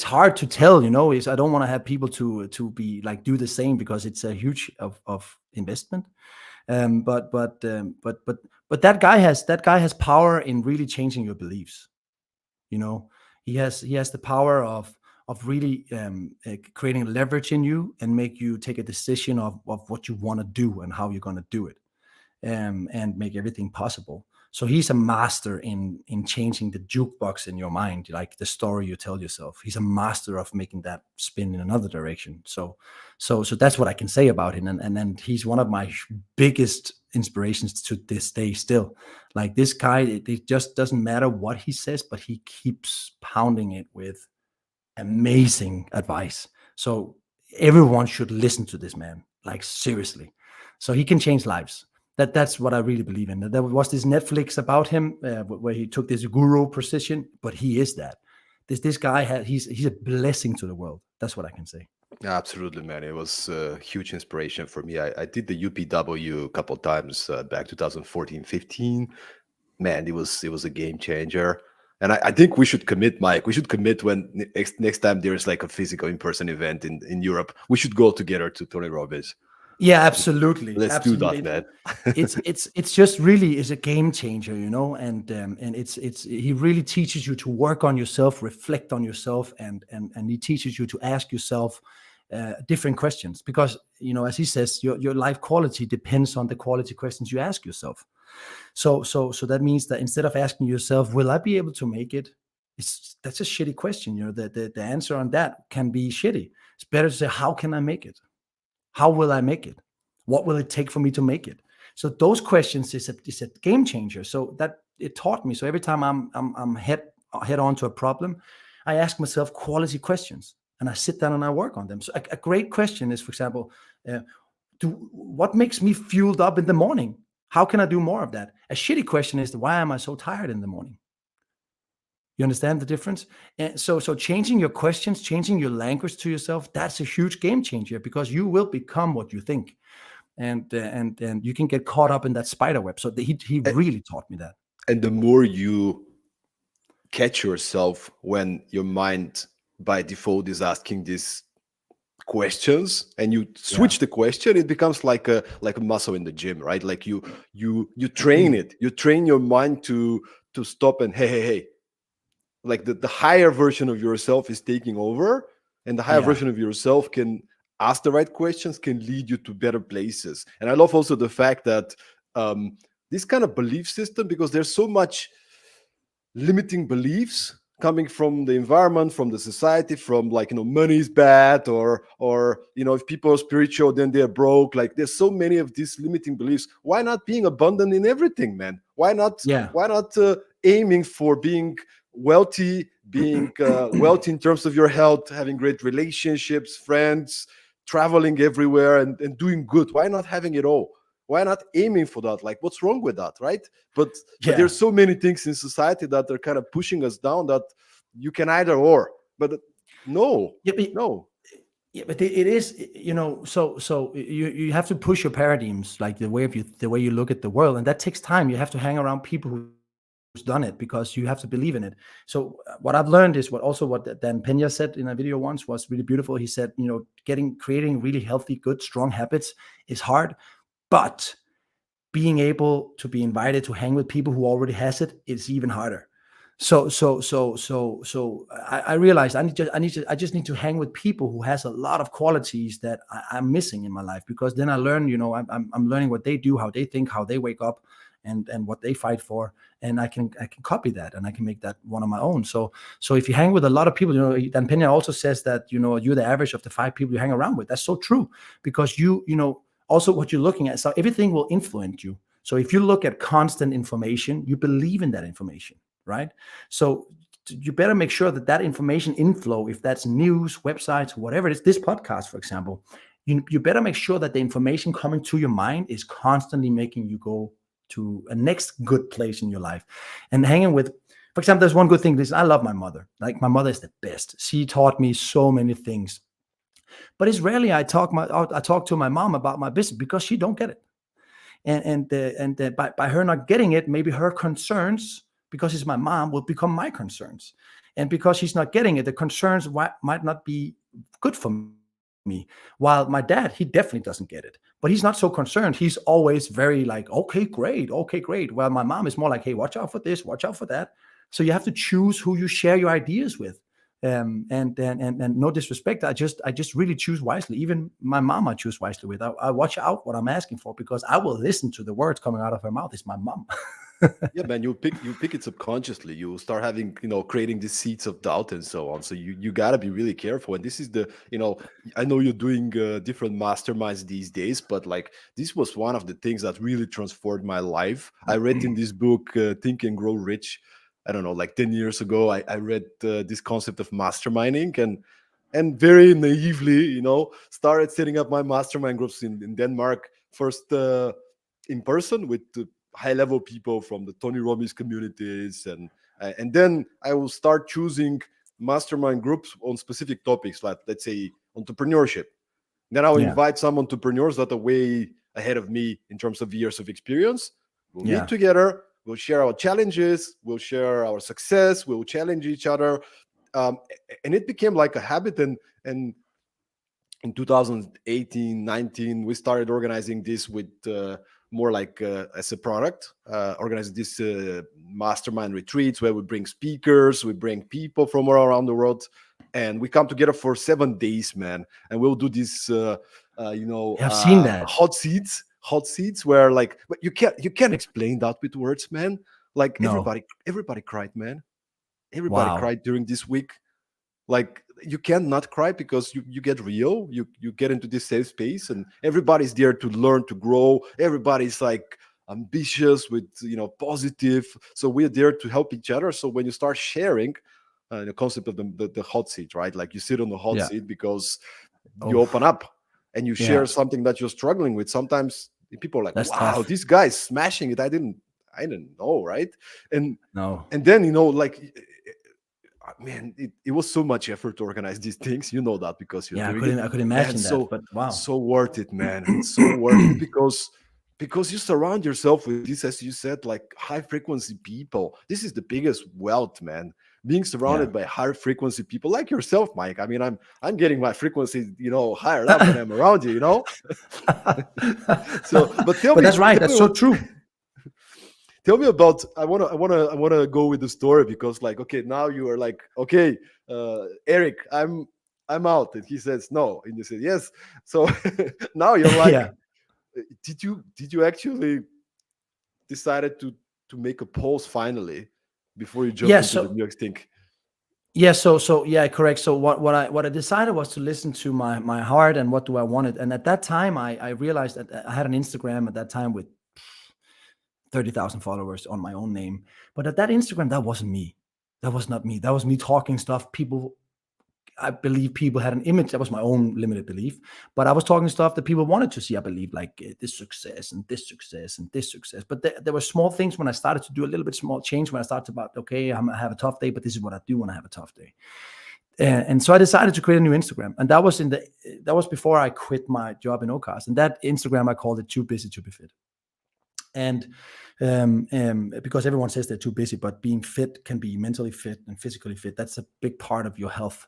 hard to tell, is I don't want to have people to be like do the same because it's a huge of investment. But that guy has power in really changing your beliefs. you know he has the power of really creating leverage in you and make you take a decision of what you want to do and how you're going to do it, and make everything possible. So he's a master in changing the jukebox in your mind, like the story you tell yourself. He's a master of making that spin in another direction. So that's what I can say about him. And he's one of my biggest inspirations to this day still. Like this guy, it just doesn't matter what he says, but he keeps pounding it with amazing advice. So everyone should listen to this man, like seriously. So he can change lives. That's what I really believe in. There was this Netflix about him where he took this guru position, but he is that. This guy he's a blessing to the world. That's what I can say. Absolutely, man. It was a huge inspiration for me. I did the UPW a couple times back 2014, 15. Man, it was a game changer. And I think we should commit, Mike. We should commit when next time there's like a physical in-person event in Europe. We should go together to Tony Robbins. Yeah, absolutely, Let's do that, absolutely. man. It's just really is a game changer, and it's he really teaches you to work on yourself, reflect on yourself, and he teaches you to ask yourself different questions, because as he says, your life quality depends on the quality questions you ask yourself. So that means that instead of asking yourself, will I be able to make it? That's a shitty question. The answer on that can be shitty. It's better to say, how can I make it? How will I make it? What will it take for me to make it? So those questions is a game changer. So that it taught me. So every time I'm head on to a problem, I ask myself quality questions and I sit down and I work on them. So a great question is, for example, uh, what makes me fueled up in the morning? How can I do more of that? A shitty question is, why am I so tired in the morning? You understand the difference? And so changing your questions, changing your language to yourself, that's a huge game changer, because you will become what you think, and you can get caught up in that spider web. So he really taught me that. And the more you catch yourself when your mind by default is asking these questions and you Yeah. switch the question, it becomes like a muscle in the gym, right? Like you train it, you train your mind to stop and hey, like the higher version of yourself is taking over, and the higher Yeah. version of yourself can ask the right questions, can lead you to better places. And I love also the fact that this kind of belief system, because there's so much limiting beliefs coming from the environment, from the society, from like, money is bad, or if people are spiritual then they're broke. Like there's so many of these limiting beliefs. Why not being abundant in everything, man? Why not Yeah. why not aiming for being wealthy, being wealthy in terms of your health, having great relationships, friends, traveling everywhere, and doing good? Why not having it all? Why not aiming for that? Like, what's wrong with that, right? But Yeah. there's so many things in society that are kind of pushing us down, that you can either or. But no, Yeah. But, no. yeah, but it is, so you have to push your paradigms, like the way you look at the world, and that takes time. You have to hang around people who's done it, because you have to believe in it. So what I've learned is what Dan Pena said in a video once was really beautiful. He said, creating really healthy, good, strong habits is hard, but being able to be invited to hang with people who already has it is even harder. So I realized I just need to hang with people who has a lot of qualities that I'm missing in my life, because then I learn, I'm learning what they do, how they think, how they wake up, and what they fight for, and I can copy that, and I can make that one of my own. So if you hang with a lot of people, Dan Pena also says that you're the average of the 5 people you hang around with. That's so true, because also what you're looking at, so everything will influence you. So if you look at constant information, you believe in that information, right? So you better make sure that information inflow, if that's news, websites, whatever it is, this podcast, for example, you better make sure that the information coming to your mind is constantly making you go to a next good place in your life. And hanging with, for example, there's one good thing. I love my mother. Like, my mother is the best. She taught me so many things. But it's rarely I talk to my mom about my business because she don't get it. By her not getting it, maybe her concerns, because it's my mom, will become my concerns. And because she's not getting it, the concerns might not be good for me. While my dad, he definitely doesn't get it, but he's not so concerned. He's always very like, okay, great. While my mom is more like, hey, watch out for this, watch out for that. So you have to choose who you share your ideas with. And no disrespect, I just really choose wisely. Even my mom, I choose wisely with. I watch out what I'm asking for, because I will listen to the words coming out of her mouth. It's my mom. Yeah, man, you pick it subconsciously. You start having, creating these seeds of doubt and so on. So you gotta be really careful. And this is I know you're doing different masterminds these days, but like this was one of the things that really transformed my life. I read in this book, Think and Grow Rich. I don't know, like 10 years ago. I read this concept of masterminding, and very naively, started setting up my mastermind groups in Denmark first. In person with the high level people from the Tony Robbins communities, and then I will start choosing mastermind groups on specific topics, like let's say entrepreneurship. Then I'll Yeah, invite some entrepreneurs that are way ahead of me in terms of years of experience. We'll meet yeah, together, we'll share our challenges, we'll share our success, we'll challenge each other. And it became like a habit. And in 2018, 19, we started organizing this with more like as a product, organizing this mastermind retreats where we bring speakers, we bring people from all around the world, and we come together for 7 days, man. And we'll do this I've seen that. hot seats where, like, but you can't explain that with words, man. Like No. everybody cried, man. Everybody Wow. cried during this week. Like, you cannot cry because you get real, you get into this safe space, and everybody's there to learn, to grow. Everybody's like ambitious with, positive. So we're there to help each other. So when you start sharing the concept of the hot seat, right? Like, you sit on the hot Yeah. seat because you Oh, open up and you share yeah. something that you're struggling with. Sometimes people are like, That's wow, tough. this guy's smashing it. I didn't know, right? and No. and then, like, man, it was so much effort to organize these things. You know that because you're Yeah, doing it. I could And imagine that, so but wow. so worth it, man. So worth it, because you surround yourself with this, as you said, like high frequency people. This is the biggest wealth, man. Being Yeah. surrounded by high frequency people like yourself, Mike. I mean, I'm getting my frequency, higher up when I'm around you. So, but tell But me, that's right. tell That's me so true. tell me about. I wanna go with the story, because, like, okay, now you are like, okay, Eric, I'm out, and he says no, and you said yes. So now you're like, Yeah. did you actually decided to make a pause finally before you jump Yeah. into the So next thing? yeah, correct. So what I decided was to listen to my heart and what do I wanted. And at that time, I realized that I had an Instagram at that time with 30,000 followers on my own name. But at that Instagram, that wasn't me. That was not me. That was me talking stuff. I believe people had an image. That was my own limited belief. But I was talking stuff that people wanted to see, I believe, like this success and this success and this success. But there were small things when I started to do a little bit small change, when I started about, okay, I'm going to have a tough day, but this is what I do when I have a tough day. And so I decided to create a new Instagram. And that was before I quit my job in Ocas. And that Instagram, I called it Too Busy to Be Fit. And because everyone says they're too busy, but being fit can be mentally fit and physically fit. That's a big part of your health.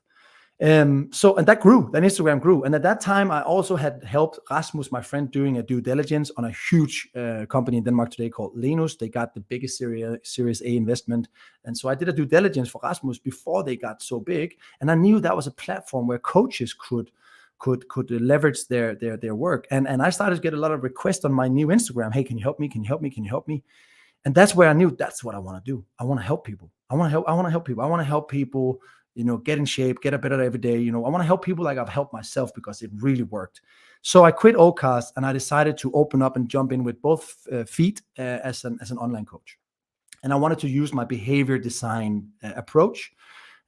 And that grew. Then Instagram grew. And at that time, I also had helped Rasmus, my friend, doing a due diligence on a huge company in Denmark today called Lenus. They got the biggest Series A investment. And so I did a due diligence for Rasmus before they got so big. And I knew that was a platform where coaches could leverage their work. And I started to get a lot of requests on my new Instagram. Hey, can you help me? Can you help me? Can you help me? And that's where I knew that's what I want to do. I want to help people. I want to help people. I want to help people, get in shape, get better every day. I want to help people like I've helped myself, because it really worked. So I quit OCAST and I decided to open up and jump in with both feet as an online coach. And I wanted to use my behavior design approach.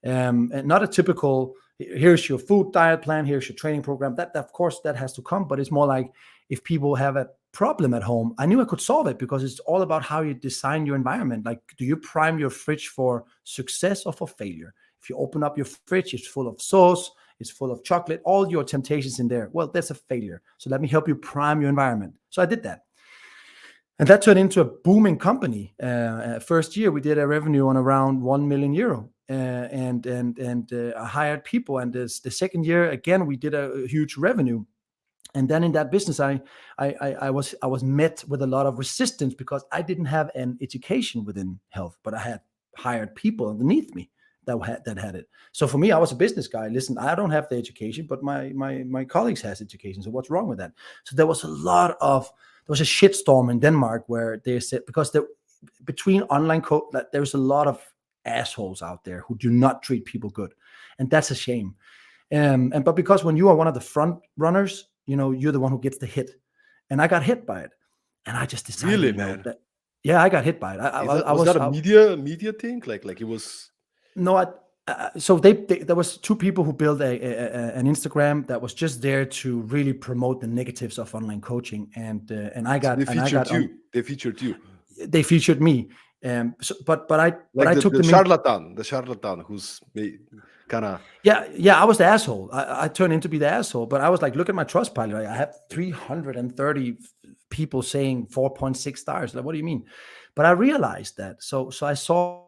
And not a typical, here's your food diet plan, here's your training program. That of course that has to come, but it's more like, if people have a problem at home, I knew I could solve it, because it's all about how you design your environment. Like, do you prime your fridge for success or for failure? If you open up your fridge, it's full of sauce, it's full of chocolate, all your temptations in there. Well, that's a failure. So let me help you prime your environment. So I did that. And that turned into a booming company. First year, we did a revenue on around 1 million euro, and I hired people. And the second year, again, we did a huge revenue. And then in that business, I was met with a lot of resistance because I didn't have an education within health, but I had hired people underneath me that had it. So for me, I was a business guy. Listen, I don't have the education, but my colleagues has education. So what's wrong with that? So there was a shitstorm in Denmark where they said, because between online there's a lot of assholes out there who do not treat people good, and that's a shame. But because when you are one of the front runners, you're the one who gets the hit, and I got hit by it, and I just decided, Really, man? that yeah, I got hit by it. Was that a media thing? Like it was. No, so there was two people who built an Instagram that was just there to really promote the negatives of online coaching, and I got. So they featured you. They featured you. They featured me. But I took the charlatan who's kind of. Yeah, I was the asshole. I turned into be the asshole, but I was like, look at my Trustpilot. I have 330 people saying 4.6 stars. Like, what do you mean? But I realized that. So I saw.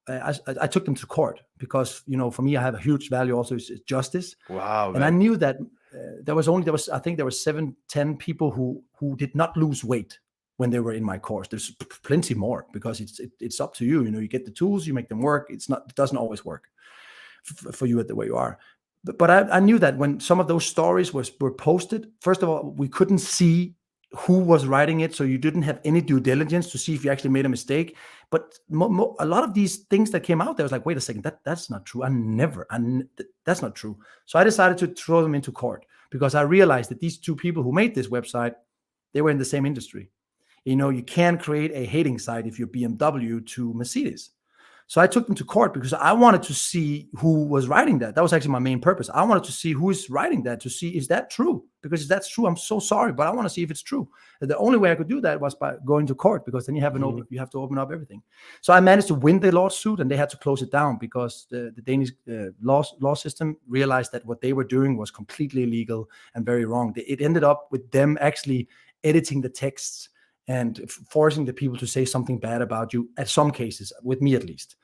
I took them to court because for me, I have a huge value also is justice. Wow, and man. I knew that I think there was 7-10 people who did not lose weight when they were in my course. There's plenty more because it's up to you. You get the tools, you make them work. It doesn't always work for you at the way you are. But I knew that when some of those stories were posted, first of all, we couldn't see who was writing it, so you didn't have any due diligence to see if you actually made a mistake. But a lot of these things that came out there, I was like, wait a second, that's not true. That's not true. So I decided to throw them into court because I realized that these two people who made this website, they were in the same industry. You can't create a hating site if you're BMW to Mercedes. So I took them to court because I wanted to see who was writing that. That was actually my main purpose. I wanted to see who is writing that, to see, is that true? Because if that's true, I'm so sorry, but I want to see if it's true. And the only way I could do that was by going to court, because then you have you have to open up everything. So I managed to win the lawsuit, and they had to close it down because the Danish law system realized that what they were doing was completely illegal and very wrong. It ended up with them actually editing the texts and forcing the people to say something bad about you, at some cases, with me at least.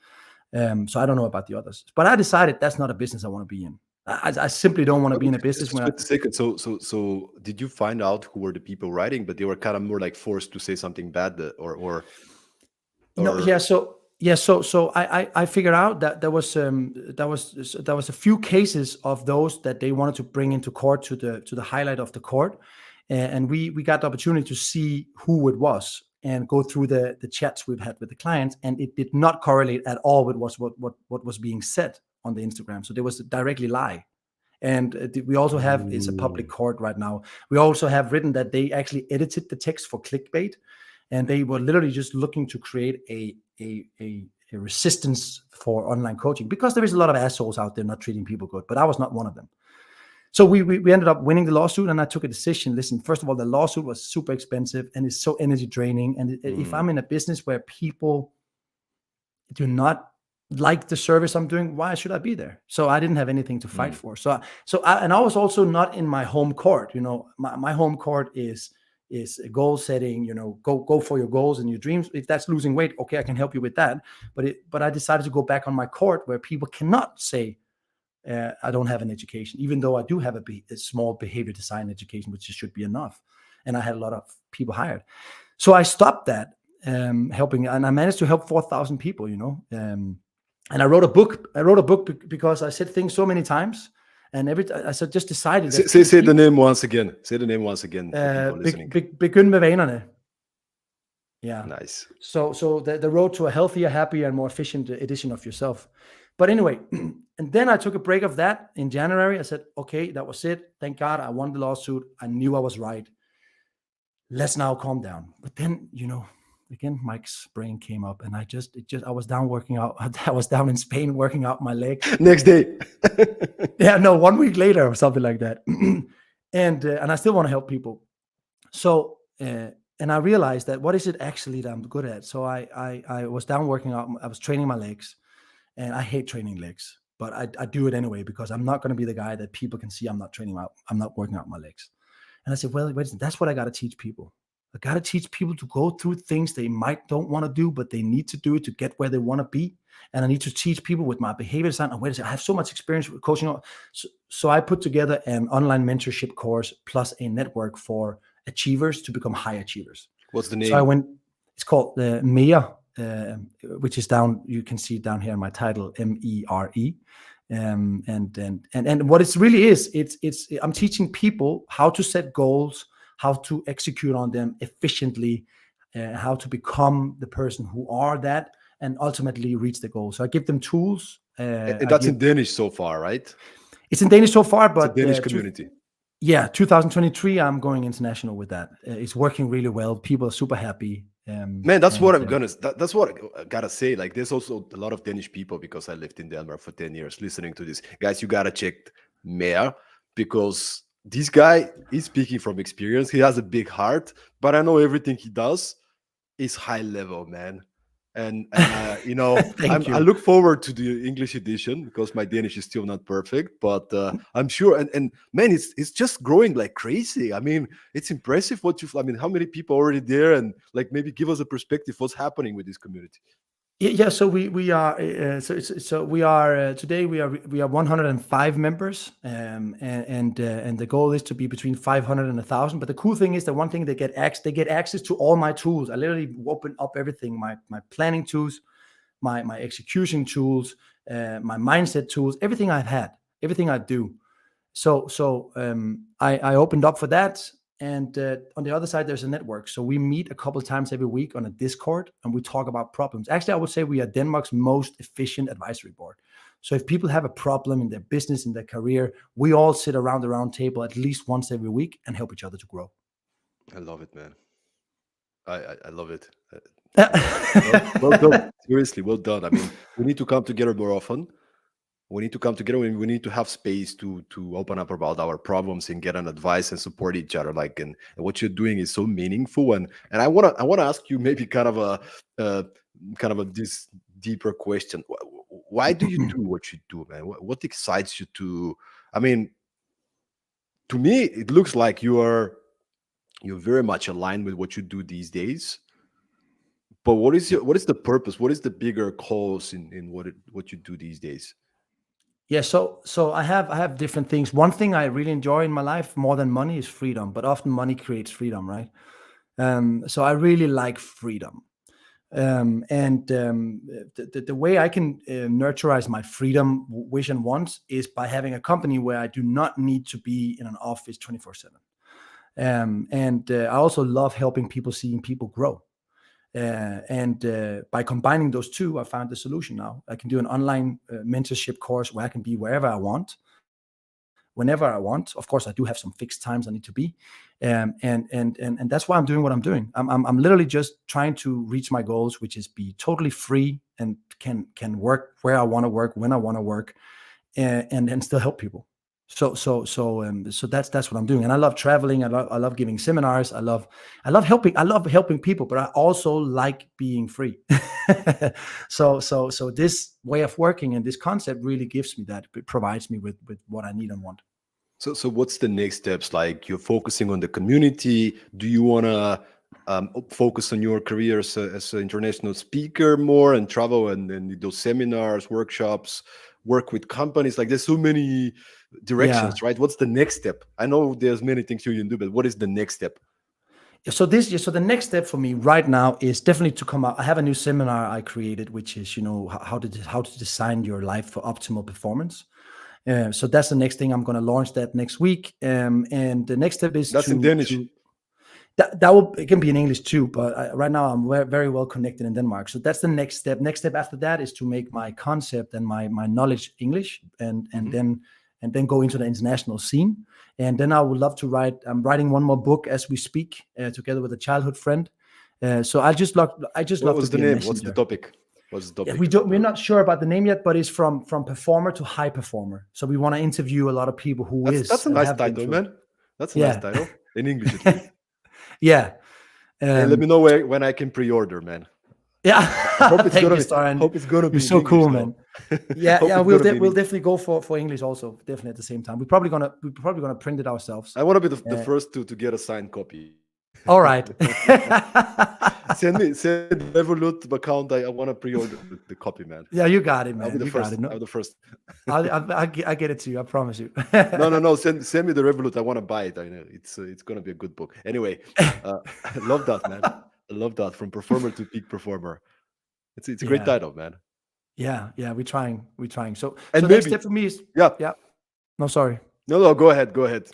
So I don't know about the others, but I decided that's not a business I want to be in. I simply don't want to be in a business. So did you find out who were the people writing, but they were kind of more like forced to say something bad, or no? Yeah. So I figured out that there was a few cases of those that they wanted to bring into court to the highlight of the court, and we got the opportunity to see who it was and go through the chats we've had with the clients, and it did not correlate at all with what was being said on the Instagram. So there was a directly lie. And we also have, it's a public court right now, we also have written that they actually edited the text for clickbait, and they were literally just looking to create a resistance for online coaching, because there is a lot of assholes out there not treating people good, but I was not one of them. So we ended up winning the lawsuit, and I took a decision. Listen, first of all, the lawsuit was super expensive and it's so energy draining. And if I'm in a business where people do not like the service I'm doing, why should I be there? So I didn't have anything to fight for. And I was also not in my home court. My home court is goal setting. Go for your goals and your dreams. If that's losing weight, okay, I can help you with that. But I decided to go back on my court where people cannot say, I don't have an education, even though I do have a small behavior design education, which should be enough. And I had a lot of people hired. So I stopped that helping, and I managed to help 4,000 people, and I wrote a book. Because I said things so many times, and I just decided. Say the name once again. Say the name once again. Begyn med vanerne. Yeah. Nice. So the road to a healthier, happier, and more efficient edition of yourself. But anyway, and then I took a break of that in January. I said, okay, that was it. Thank God I won the lawsuit. I knew I was right. Let's now calm down. But then, again, Mike's brain came up, and I was down working out. I was down in Spain working out my leg. Next day. Yeah, no, 1 week later or something like that. And I still want to help people. So, and I realized that what is it actually that I'm good at? So I was down working out. I was training my legs. And I hate training legs. but I do it anyway because I'm not going to be the guy that people can see I'm not training out. I'm not working out my legs. And I said, well, wait a second, that's what I got to teach people. I got to teach people to go through things they might don't want to do, but they need to do it to get where they want to be. And I need to teach people with my behavior design. And wait a second, I have so much experience with coaching. So I put together an online mentorship course plus a network for achievers to become high achievers. What's the So I name? went, it's called the MERE, which is down, you can see it down here in my title, MERE. And what it really is, it's I'm teaching people how to set goals, how to execute on them efficiently, how to become the person who are that, and ultimately reach the goal. So I give them tools. And that's in Danish so far, right? It's in Danish so far, It's a but Danish community. 2023, I'm going international with that. It's working really well. People are super happy. Man, that's what that's what I gotta say. Like, there's also a lot of Danish people, because I lived in Denmark for 10 years listening to this. Guys, you gotta check Mayor, because this guy is speaking from experience. He has a big heart, but I know everything he does is high level, man. And Thank I you. look forward to the English edition, because my Danish is still not perfect, but I'm sure. And man, it's just growing like crazy. I mean, it's impressive how many people are already there, and like, maybe give us a perspective what's happening with this community. Yeah. So we are so we are today we are 105 members, and the goal is to be between 500 and 1,000. But the cool thing is that one thing they get access to all my tools. I literally open up everything: my planning tools, my execution tools, my mindset tools, everything I've had, everything I do. So I opened up for that. And on the other side, there's a network. So we meet a couple of times every week on a Discord, and we talk about problems. Actually, I would say we are Denmark's most efficient advisory board. So if people have a problem in their business, in their career, we all sit around the round table at least once every week and help each other to grow. I love it, man. I love it. Well done. Seriously, well done. I mean, we need to come together more often. We need to come together, and we need to have space to open up about our problems and get an advice and support each other. Like, and what you're doing is so meaningful. And I wanna ask you maybe uh, this deeper question. Why do you do what you do, man? What excites you to? I mean, to me, it looks like you're very much aligned with what you do these days. But what is the purpose? What is the bigger cause in what you do these days? Yeah, so I have different things. One thing I really enjoy in my life more than money is freedom, but often money creates freedom, right? So I really like freedom. And the way I can nurturize my freedom, wish, and wants is by having a company where I do not need to be in an office 24/7. And I also love helping people, seeing people grow. And by combining those two, I found the solution now. I can do an online mentorship course where I can be wherever I want, whenever I want. Of course, I do have some fixed times I need to be, and that's why I'm doing what I'm doing. I'm literally just trying to reach my goals, which is be totally free and can work where I want to work, when I want to work, and still help people. So that's what I'm doing, and I love traveling. I love giving seminars. I love helping people, but I also like being free. So this way of working and this concept really gives me that. It provides me with what I need and want. So what's the next steps? Like, you're focusing on the community. Do you want to focus on your career as an international speaker more, and travel and those seminars, workshops, work with companies? Like, there's so many Yeah. directions, right? What's the next step? I know there's many things you can do, but what is the next step? So the next step for me right now is definitely to come out. I have a new seminar I created, which is how to design your life for optimal performance. So that's the next thing. I'm going to launch that next week. And the next step is That's in to Danish. to that will, it can be in English too, but right now I'm very well connected in Denmark. So that's the next step. Next step after that is to make my concept and my knowledge English, and then go into the international scene. And then I would love to write. I'm writing one more book as we speak, together with a childhood friend. So I just What love to was the be a name? What's the messenger. topic? What's the Yeah, topic? we're not sure about the name yet, but it's from performer to high performer. So we want to interview a lot of people who That's is a and nice have been title, through. man. That's a nice Yeah. title in English, at least. Yeah. Hey, let Um, me know when I can pre-order, man. Yeah. Hope it's Thank gonna you, be. Star. And Hope it's gonna you're be in so English cool, though. man. Yeah, Hope yeah. it's gonna be in We'll English. definitely go for English also. Definitely at the same time. We're probably gonna print it ourselves. I want to be the Uh, first to get a signed copy. all right. Send me the Revolut account. I want to pre-order the copy, man. Yeah, you got it, I'll be man. the You got first. it. I'll No, be the first. I get it to you. I promise you. No. Send me the Revolut. I want to buy it. I know it's gonna be a good book. Anyway, I love that, man. I love that. From performer to peak performer. It's a great Yeah, title, man. yeah. We're trying. We're trying. So And next maybe, step for me is, yeah. yeah. No, sorry. No. Go ahead. Go ahead.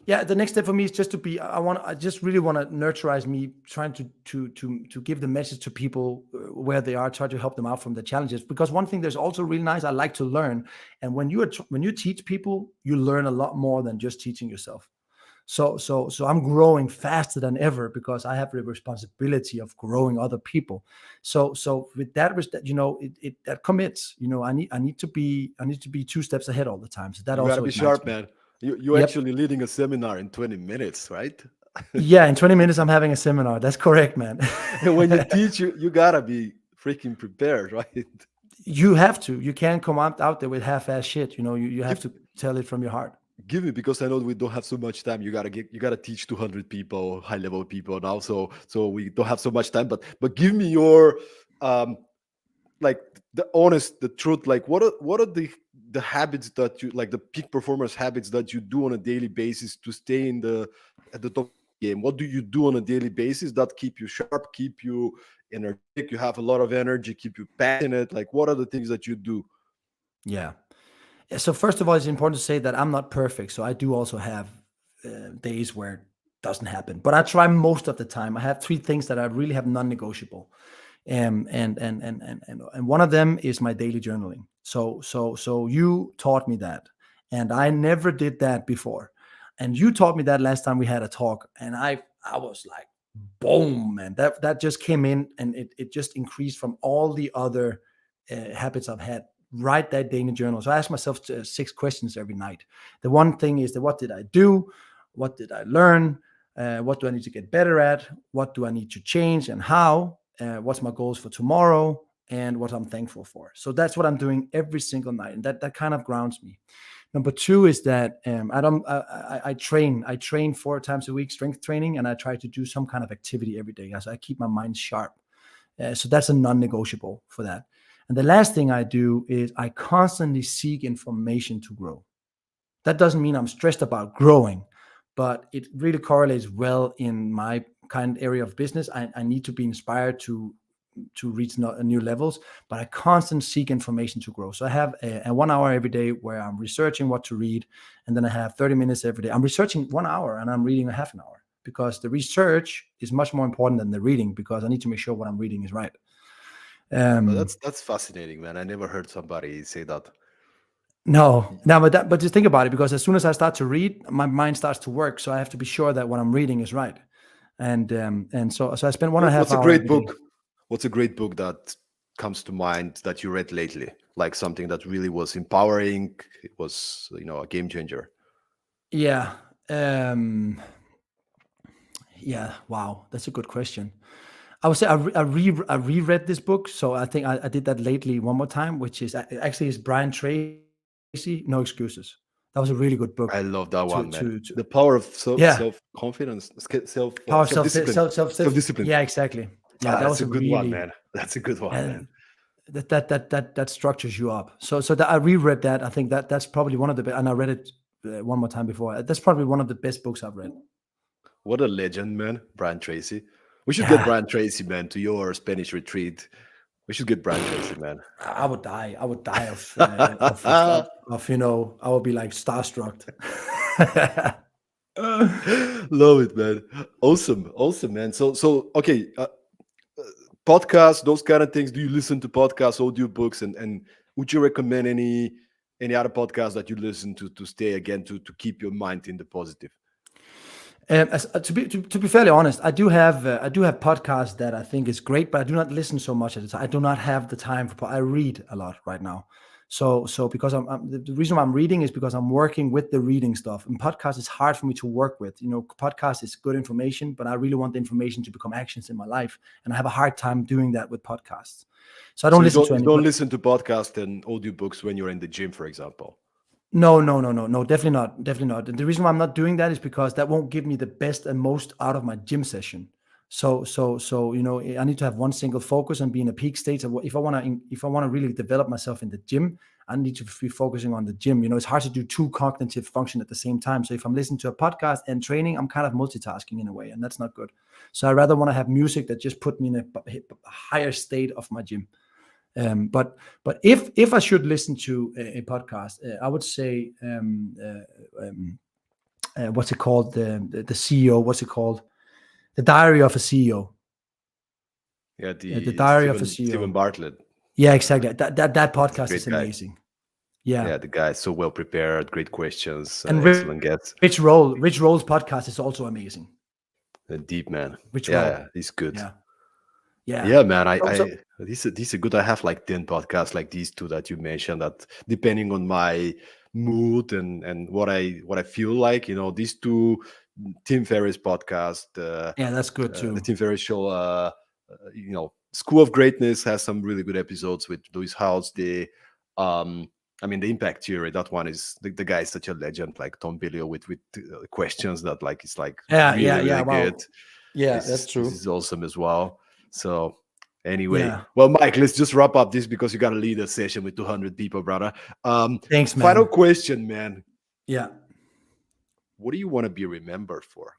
Yeah, the next step for me is just to be. I just really want to nurturize me, trying to give the message to people where they are, try to help them out from the challenges. Because one thing that's also really nice, I like to learn, and when you teach people, you learn a lot more than just teaching yourself. So I'm growing faster than ever because I have the responsibility of growing other people. So with that, it that commits. I need to be 2 steps ahead all the time. So that You gotta also be ignites sharp, me. man. You Yep. actually leading a seminar in 20 minutes, right? Yeah, in 20 minutes I'm having a seminar. That's correct, man. And when you teach, you gotta be freaking prepared, right? You have to. You can't come out there with half-ass shit. You have Give to tell it from your heart. give me because I know we don't have so much time. You gotta teach 200 people, high level people now. So we don't have so much time. But give me your um like the honest, the truth. Like what are the habits that you like the peak performance habits that you do on a daily basis to stay in the at the top of the game? What do you do on a daily basis that keep you sharp, keep you energetic, you have a lot of energy, keep you passionate? Like what are the things that you do? Yeah. So first of all, it's important to say that I'm not perfect. So I do also have days where it doesn't happen, but I try most of the time. I have 3 things that I really have non-negotiable, and one of them is my daily journaling. So you taught me that, and I never did that before, and you taught me that last time we had a talk, and I was like, boom, man, that just came in, and it just increased from all the other habits I've had. Write that day in the journal. So I ask myself 6 questions every night. The one thing is that what did I do? What did I learn? What do I need to get better at? What do I need to change and how? What's my goals for tomorrow? And what I'm thankful for. So that's what I'm doing every single night, and that kind of grounds me. Number 2 is that I don't. I train. I train 4 times a week, strength training, and I try to do some kind of activity every day, as I keep my mind sharp. So that's a non-negotiable for that. And the last thing I do is I constantly seek information to grow. That doesn't mean I'm stressed about growing, but it really correlates well in my kind of area of business. I need to be inspired to reach new levels, but I constantly seek information to grow. So I have a 1 hour every day where I'm researching what to read, and then I have 30 minutes every day. I'm researching 1 hour and I'm reading a half an hour because the research is much more important than the reading because I need to make sure what I'm reading is right. But Um, that's fascinating, man. I never heard somebody say that. no, but just think about it because as soon as I start to read, my mind starts to work. So I have to be sure that what I'm reading is right. And so I spend one and a half What's a hour great every day. book? What's a great book that comes to mind that you read lately? Like something that really was empowering, it was, a game changer. Yeah. Um, yeah. Wow. That's a good question. I would say I reread this book. So I think I did that lately one more time, which is actually is Brian Tracy, No Excuses. That was a really good book I love that one, man. to The power of yeah, self confidence, power self discipline, self discipline. yeah, exactly. Yeah, Ah, that that's was a a good one, really man. That's a good one, uh, man. that structures you up. So that I reread that. I think that's probably one of the best, and I read it one more time before. That's probably one of the best books I've read. What a legend, man. Brian Tracy. We should get Yeah, Brian Tracy, man, to your Spanish retreat. We should get Brian Tracy, man. I would die. I would die I would be like starstruck. Love it, man. Awesome, awesome, man. So okay, podcasts, those kind of things. Do you listen to podcasts, audiobooks, and would you recommend any other podcasts that you listen to stay again to keep your mind in the positive? To be fairly honest, I do have podcasts that I think is great, but I do not listen so much at the time. I do not have the time for. I read a lot right now, So because the reason why I'm reading is because I'm working with the reading stuff. And podcast is hard for me to work with. Podcast is good information, but I really want the information to become actions in my life, and I have a hard time doing that with podcasts. So I So don't you listen to don't you any. don't listen to podcasts and audiobooks when you're in the gym, for example. No, no, no, no, no, definitely not, definitely not. And the reason why I'm not doing that is because that won't give me the best and most out of my gym session. So I need to have one single focus and be in a peak state. So if I want to really develop myself in the gym, I need to be focusing on the gym. It's hard to do two cognitive function at the same time. So if I'm listening to a podcast and training, I'm kind of multitasking in a way, and that's not good. So I rather want to have music that just put me in a higher state of my gym. But if I should listen to a podcast, I would say what's it called, the CEO? What's it called? The Diary of a CEO. Yeah, The the Diary of a Stephen CEO. Bartlett. Yeah, exactly. That He's a podcast great is guy. amazing. Yeah, Yeah, the guy is so well prepared, great questions, and excellent guests. Rich Roll's podcast is also amazing. A deep man. Rich Yeah, Roll. yeah, he's good. Yeah, yeah. Yeah, man. So These are good. I have like 10 podcasts like these two that you mentioned. That depending on my mood and what I feel like, these two, Tim Ferriss podcast, yeah, that's good the too. Tim Ferriss show, School of Greatness has some really good episodes with Lewis Howes. The Impact Theory. That one is the guy is such a legend, like Tom Billio with questions that like it's like Yeah, yeah, really yeah. really good. Wow. Yeah, that's This true. is awesome as well. So anyway, Yeah. well, Mike, let's just wrap up this because you got to lead a session with 200 people, brother. Thanks, Final man. question, man. Yeah. What do you want to be remembered for?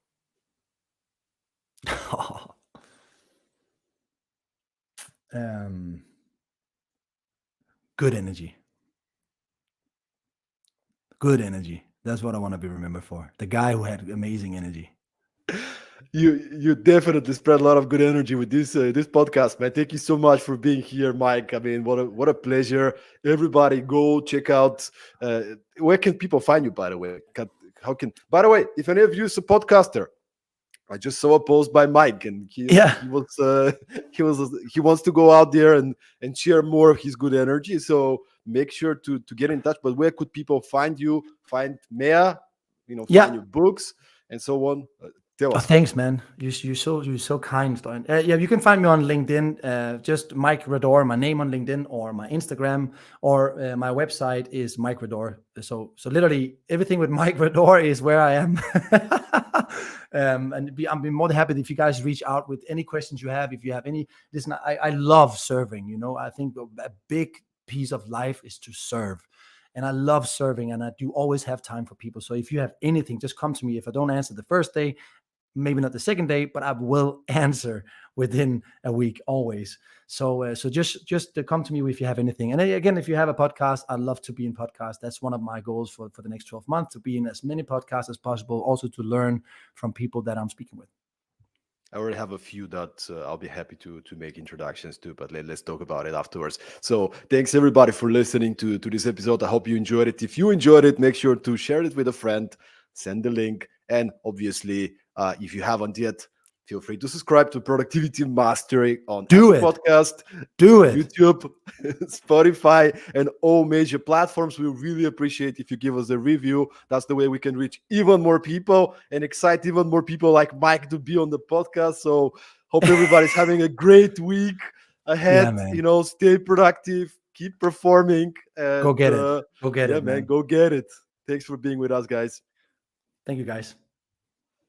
um, Good energy. Good energy. That's what I want to be remembered for. The guy who had amazing energy. You definitely spread a lot of good energy with this podcast, man. Thank you so much for being here, Mike. I mean, what a pleasure. Everybody, go check out. Where can people find you? By the way, by the way, if any of you is a podcaster, I just saw a post by Mike, and Yeah. he wants to go out there and share more of his good energy. So make sure to get in touch. But where could people find you? Find Mea, find Yeah. your books and so on. Tell Oh, us. thanks, man. You're so kind, Stein. Yeah, you can find me on LinkedIn. Just Mike Radoor, my name on LinkedIn, or my Instagram, or my website is Mike Radoor. So literally everything with Mike Radoor is where I am. I'd be more than happy if you guys reach out with any questions you have. If you have any, listen, I love serving. I think a big piece of life is to serve. And I love serving, and I do always have time for people. So if you have anything, just come to me. If I don't answer the first day, maybe not the second day, but I will answer within a week always. So just come to me if you have anything. And again, if you have a podcast, I'd love to be in podcast. That's one of my goals for the next 12 months, to be in as many podcasts as possible, also to learn from people that I'm speaking with. I already have a few that I'll be happy to make introductions to, but let's talk about it afterwards. So thanks everybody for listening to this episode. I hope you enjoyed it. If you enjoyed it, make sure to share it with a friend, send the link, and obviously, if you haven't yet, feel free to subscribe to Productivity Mastery on Do Apple it. Podcast, Do it. YouTube, Spotify, and all major platforms. We really appreciate if you give us a review. That's the way we can reach even more people and excite even more people like Mike to be on the podcast. So hope everybody's having a great week Yeah, ahead. man. Stay productive, keep performing, Go and get it. Go get yeah, it, man, man. go get it. Thanks for being with us, guys. Thank you, guys.